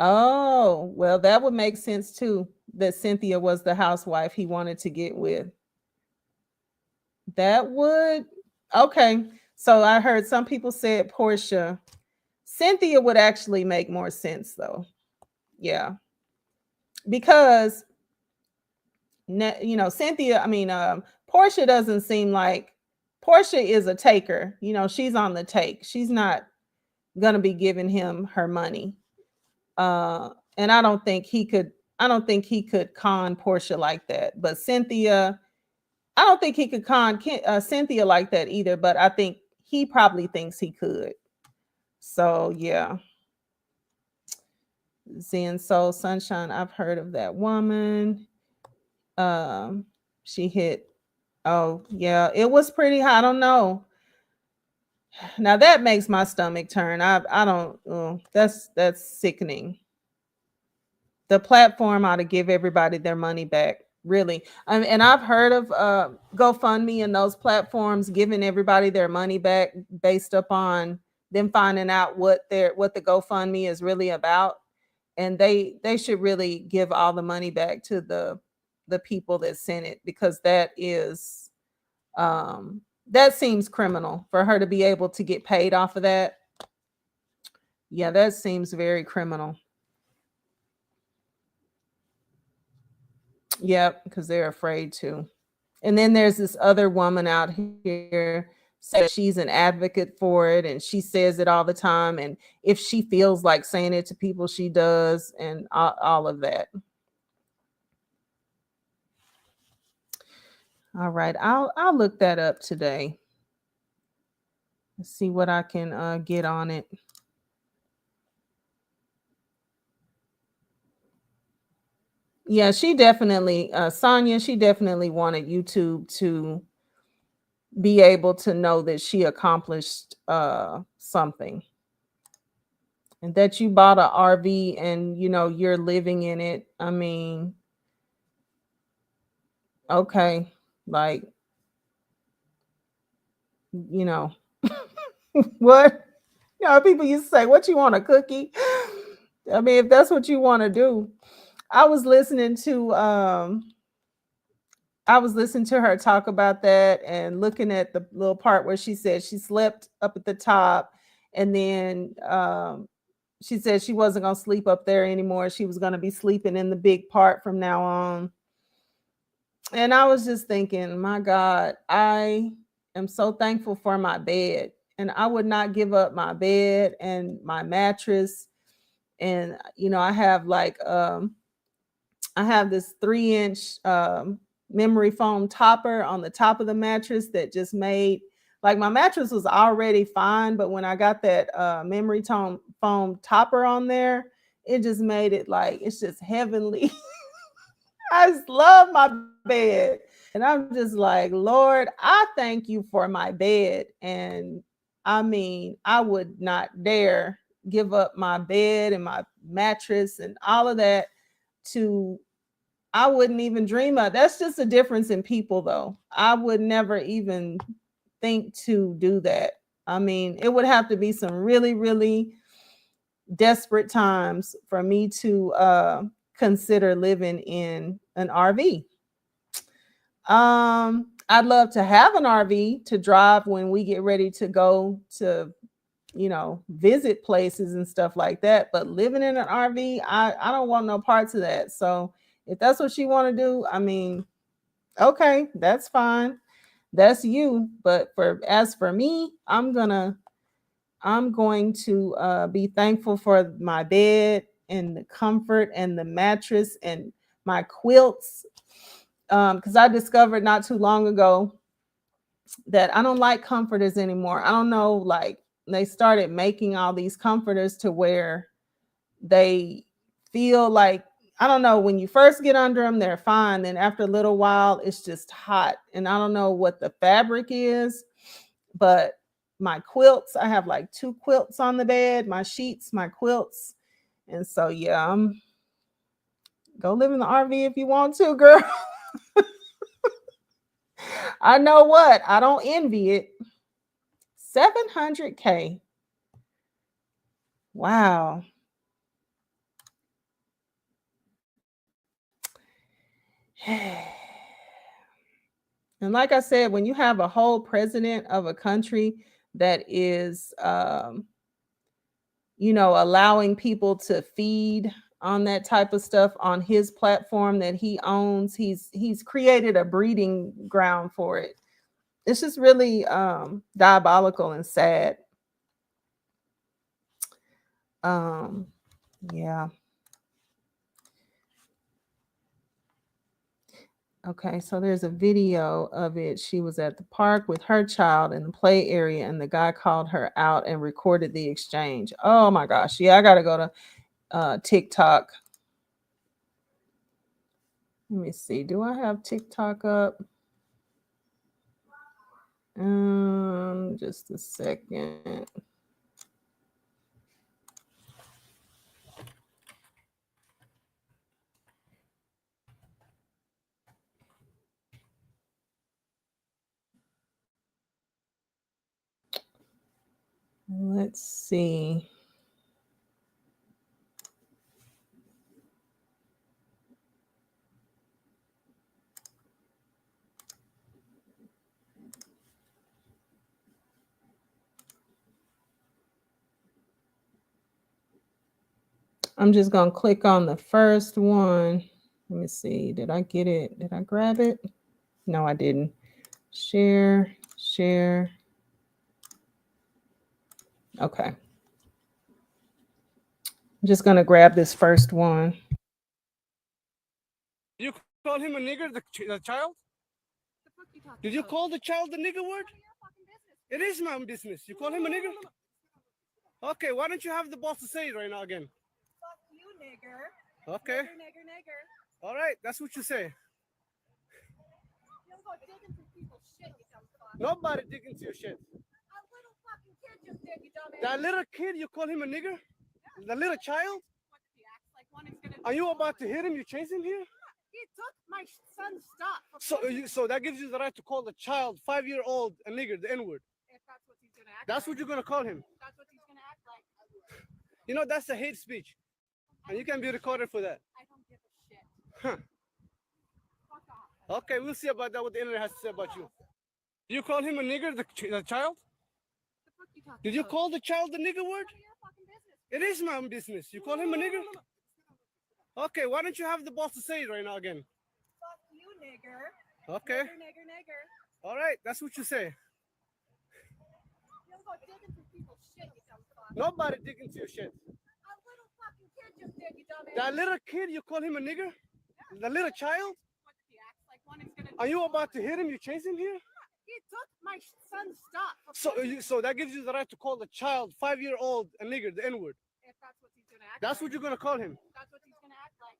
Oh, well, that would make sense too, that Cynthia was the housewife he wanted to get with. That would, okay. So I heard some people said Portia. Cynthia would actually make more sense though. Yeah. Because Cynthia, I mean, Portia doesn't seem like Portia is a taker. She's on the take. She's not gonna be giving him her money. And I don't think he could con Portia like that. But Cynthia, I don't think he could con Cynthia like that either. But I think he probably thinks he could. So yeah, Zen Soul Sunshine. I've heard of that woman. Um, she hit. Oh yeah, it was pretty high. I don't know. Now that makes my stomach turn. I don't. Oh, that's sickening. The platform ought to give everybody their money back. Really, and I've heard of GoFundMe and those platforms giving everybody their money back based upon them finding out what the GoFundMe is really about, and they should really give all the money back to the people that sent it because that seems criminal for her to be able to get paid off of that. Yeah, that seems very criminal. Yep, because they're afraid to. And then there's this other woman out here says she's an advocate for it and she says it all the time. And if she feels like saying it to people, she does, and all of that. All right, I'll look that up today. Let's see what I can get on it. Yeah, she definitely, Sonia, she definitely wanted YouTube to be able to know that she accomplished something. And that you bought a RV and you're living in it. I mean, okay, like, you know, what? People used to say, "What you want, a cookie?" I mean, if that's what you want to do. I was listening to her talk about that and looking at the little part where she said she slept up at the top and then she said she wasn't going to sleep up there anymore. She was going to be sleeping in the big part from now on. And I was just thinking, my God, I am so thankful for my bed. And I would not give up my bed and my mattress. And I have this 3-inch memory foam topper on the top of the mattress that just made, like, my mattress was already fine, but when I got that memory foam topper on there, it just made it like it's just heavenly. I just love my bed. And I'm just like, Lord, I thank you for my bed. And I mean, I would not dare give up my bed and my mattress and all of that to, I wouldn't even dream of. That's just a difference in people, though. I would never even think to do that. I mean, it would have to be some really, really desperate times for me to consider living in an RV. I'd love to have an RV to drive when we get ready to go to, visit places and stuff like that. But living in an RV, I don't want no parts of that. So if that's what you want to do, I mean, okay, that's fine. That's you. But as for me, I'm going to be thankful for my bed and the comfort and the mattress and my quilts. Because I discovered not too long ago that I don't like comforters anymore. I don't know, like they started making all these comforters to where they feel like, I don't know, when you first get under them, they're fine. Then after a little while, it's just hot. And I don't know what the fabric is, but my quilts, I have like 2 quilts on the bed, my sheets, my quilts. And so, yeah, go live in the RV if you want to, girl. I know what, I don't envy it. 700K. Wow. And like I said, when you have a whole president of a country that is, allowing people to feed on that type of stuff on his platform that he owns, he's created a breeding ground for it. It's just really diabolical and sad. Yeah. Okay, so there's a video of it. She was at the park with her child in the play area, and the guy called her out and recorded the exchange. Oh my gosh. Yeah, I got to go to TikTok. Let me see. Do I have TikTok up? Just a second. Let's see. I'm just going to click on the first one. Let me see. Did I get it? Did I grab it? No, I didn't. Share. Okay. I'm just going to grab this first one. You call him a nigger, the child? Did you call the child the nigger word? It is my business. You call him a nigger? Okay, why don't you have the boss to say it right now again? Fuck you, nigger. Okay. Nigger. All right, that's what you say. You don't go digging through people's shit, you dumb fuck. Nobody dig into your shit. A little fucking kid just did, you dumbass. That little kid, you call him a nigger? Yeah. The little child? What if he acts like one is gonna? Are you about to hit him? You chase him here? He took my son's stuff. So that gives you the right to call the child, 5-year-old, a nigger, the N-word. If that's what he's gonna act. That's like. what you're gonna call him. That's what he's gonna act like. You know that's a hate speech, and you can be recorded for that. I don't give a shit. Huh. Fuck off. Okay, we'll see about that. What the internet has to say about you. Did you call him a nigger, the child? The fuck you talking Did you about? call the child the nigger word? None of your fucking business. It is my business. You call him a nigger? Okay, why don't you have the boss to say it right now again? Fuck you, nigger. Okay. Nigger. All right, that's what you say. You don't go digging through people's shit, you dumb fuck. Nobody dig into your shit. A little fucking kid just did, you dumbass. That little kid, you call him a nigger? Yeah. The little child? What if he acts like one is gonna? Are you about to hit him? You chase him here? He took my son's stuff. So that gives you the right to call the child, 5-year-old, a nigger, the N-word. If that's what he's gonna act. That's like. what you're gonna call him. That's what he's gonna act like.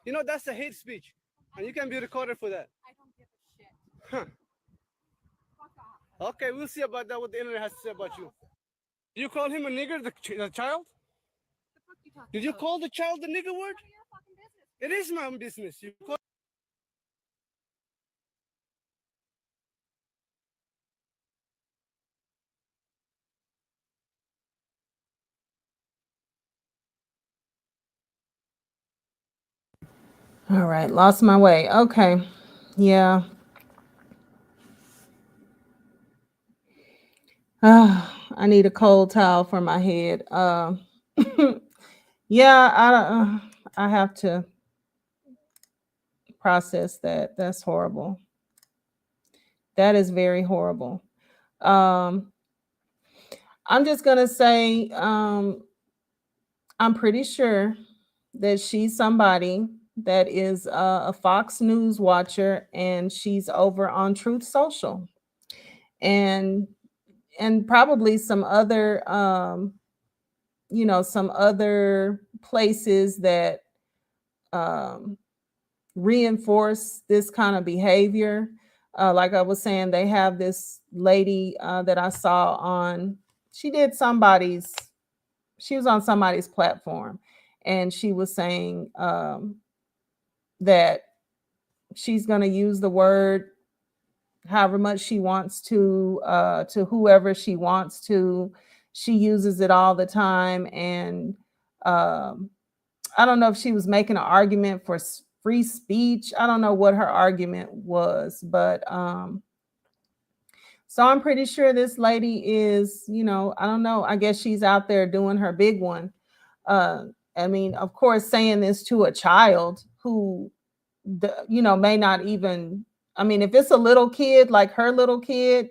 You know that's a hate speech, and you can be recorded for that. I don't give a shit. Huh. Fuck off. Okay, we'll see about that. What the internet has to say about you. You call him a nigger, the child? Did you call the child the nigger word? It is my own business. You call. All right, lost my way. Okay. Yeah. I need a cold towel for my head. Yeah, I have to process that. That's horrible. That is very horrible. Um, I'm just gonna say, I'm pretty sure that she's somebody that is a Fox News watcher, and she's over on Truth Social, and probably some other some other places that um reinforce this kind of behavior. Like I was saying, they have this lady that I saw on, she did somebody's, she was on somebody's platform, and she was saying that she's going to use the word however much she wants to whoever she wants to. She uses it all the time, and um, I don't know if she was making an argument for free speech. I don't know what her argument was, but so I'm pretty sure this lady is, I don't know. I guess she's out there doing her big one. Uh, I mean, of course, saying this to a child who, may not even. I mean, if it's a little kid like her little kid,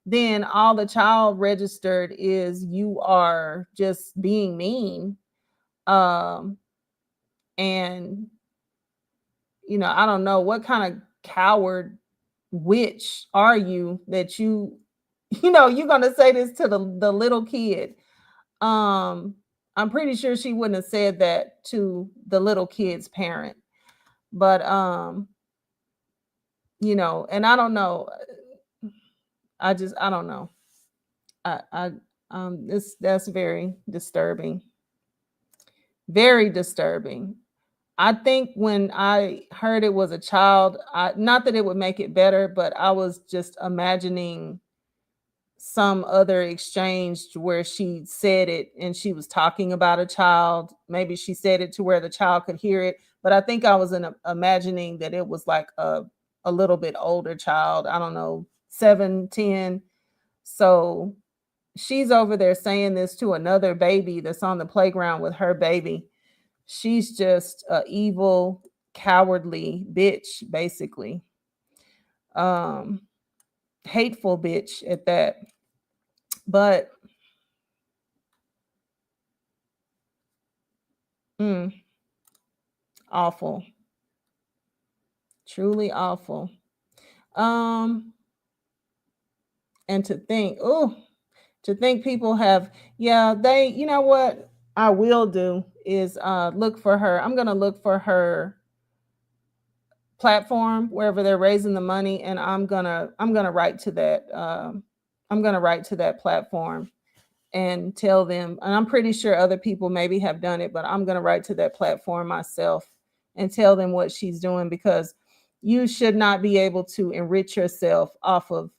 then all the child registered is you are just being mean. Um, and I don't know what kind of coward witch are you that you're gonna say this to the little kid. I'm pretty sure she wouldn't have said that to the little kid's parent. But and I don't know. I don't know. I this that's very disturbing. Very disturbing. I think when I heard it was a child, not that it would make it better, but I was just imagining some other exchange where she said it and she was talking about a child. Maybe she said it to where the child could hear it, but I think I was imagining that it was like a little bit older child. I don't know, 7, 10. So she's over there saying this to another baby that's on the playground with her baby. She's just a evil, cowardly bitch, basically. Um, Hateful bitch at that. But mm, awful, truly awful. Um, and to think people have, yeah, they, what I will do is look for her. I'm gonna look for her platform wherever they're raising the money, and I'm gonna write to that. I'm gonna write to that platform and tell them, and I'm pretty sure other people maybe have done it, but I'm going to write to that platform myself and tell them what she's doing, because you should not be able to enrich yourself off of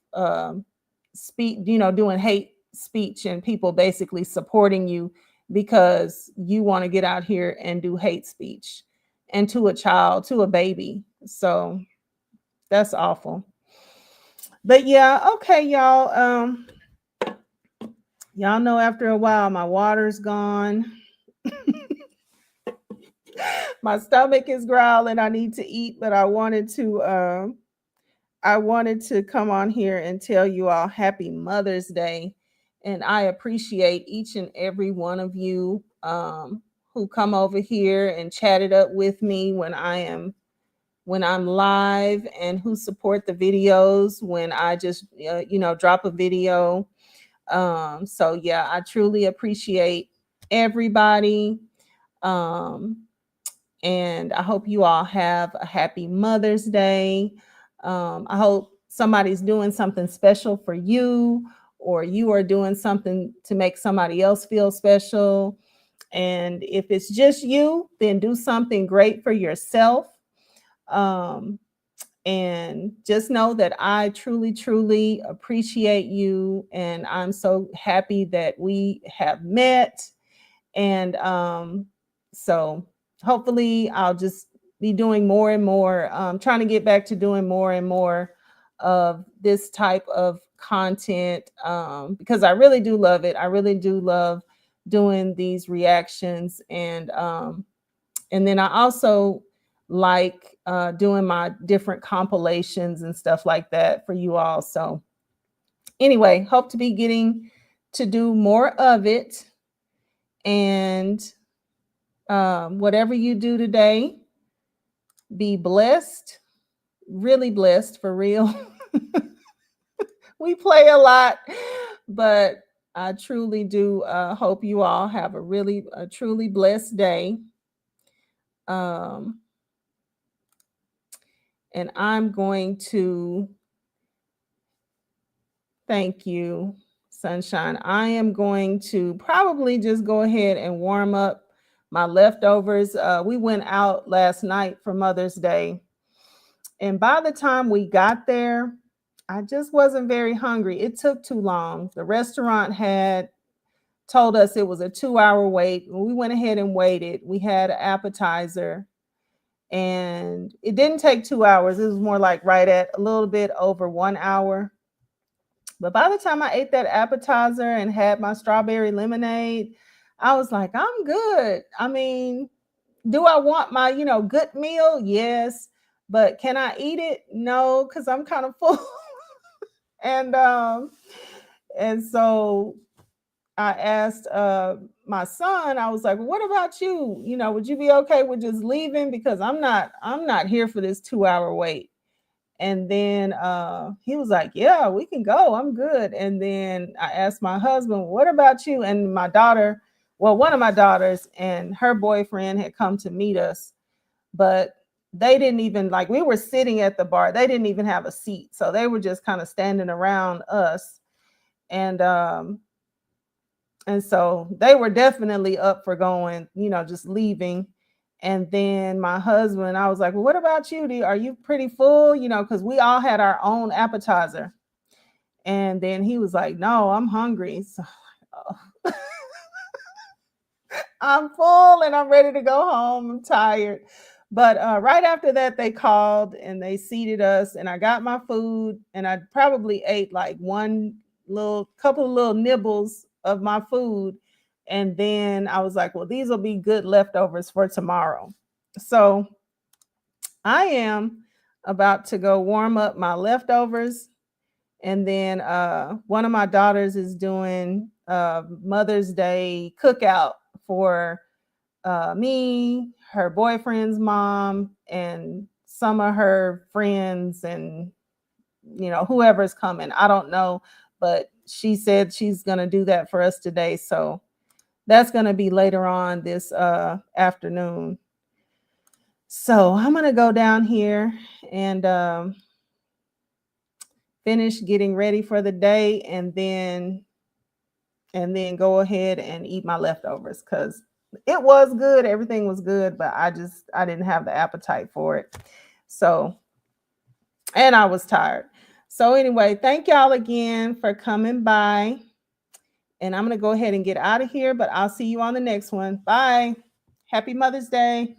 speak, doing hate speech and people basically supporting you because you want to get out here and do hate speech, and to a child, to a baby. So that's awful. But yeah, okay, y'all. Y'all know after a while my water's gone. My stomach is growling. I need to eat, but I wanted to come on here and tell you all happy Mother's Day. And I appreciate each and every one of you who come over here and chat it up with me when I'm live, and who support the videos when I just drop a video. So yeah, I truly appreciate everybody. Um, and I hope you all have a happy Mother's Day. I hope somebody's doing something special for you, or you are doing something to make somebody else feel special. And if it's just you, then do something great for yourself. Um, and just know that I truly, truly appreciate you. And I'm so happy that we have met. And so hopefully I'll just be doing more and more, trying to get back to doing more and more of this type of content, because I really do love it. I really do love doing these reactions. And then I also like doing my different compilations and stuff like that for you all. So anyway, hope to be getting to do more of it. And whatever you do today, be blessed, really blessed for real. We play a lot, but I truly do hope you all have a truly blessed day. Um, and I'm going to thank you, Sunshine. I am going to probably just go ahead and warm up my leftovers. We went out last night for Mother's Day. And by the time we got there, I just wasn't very hungry. It took too long. The restaurant had told us it was a 2-hour wait. We went ahead and waited. We had an appetizer, and it didn't take 2 hours. It was more like right at a little bit over 1 hour. But by the time I ate that appetizer and had my strawberry lemonade, I was like, I'm good. I mean, do I want my, good meal? Yes. But can I eat it? No, because I'm kind of full. and and so I asked my son, I was like, well, what about you? Would you be okay with just leaving? Because I'm not here for this 2-hour wait. And then he was like, yeah, we can go. I'm good. And then I asked my husband, what about you? And my daughter, well, one of my daughters and her boyfriend had come to meet us, but they didn't even, like, we were sitting at the bar. They didn't even have a seat. So they were just kind of standing around us. And so they were definitely up for going, just leaving. And then my husband, I was like, well, what about you? Are you pretty full? Because we all had our own appetizer. And then he was like, no, I'm hungry. So, oh. I'm full and I'm ready to go home. I'm tired. But right after that, they called and they seated us, and I got my food, and I probably ate like couple of little nibbles of my food. And then I was like, well, these will be good leftovers for tomorrow. So I am about to go warm up my leftovers. And then one of my daughters is doing Mother's Day cookout for me, her boyfriend's mom, and some of her friends, and whoever's coming. I don't know, but she said she's going to do that for us today. So that's going to be later on this afternoon. So I'm going to go down here and finish getting ready for the day, and then go ahead and eat my leftovers, because it was good. Everything was good, but I didn't have the appetite for it. So, and I was tired. So anyway, thank y'all again for coming by. And I'm going to go ahead and get out of here, but I'll see you on the next one. Bye. Happy Mother's Day.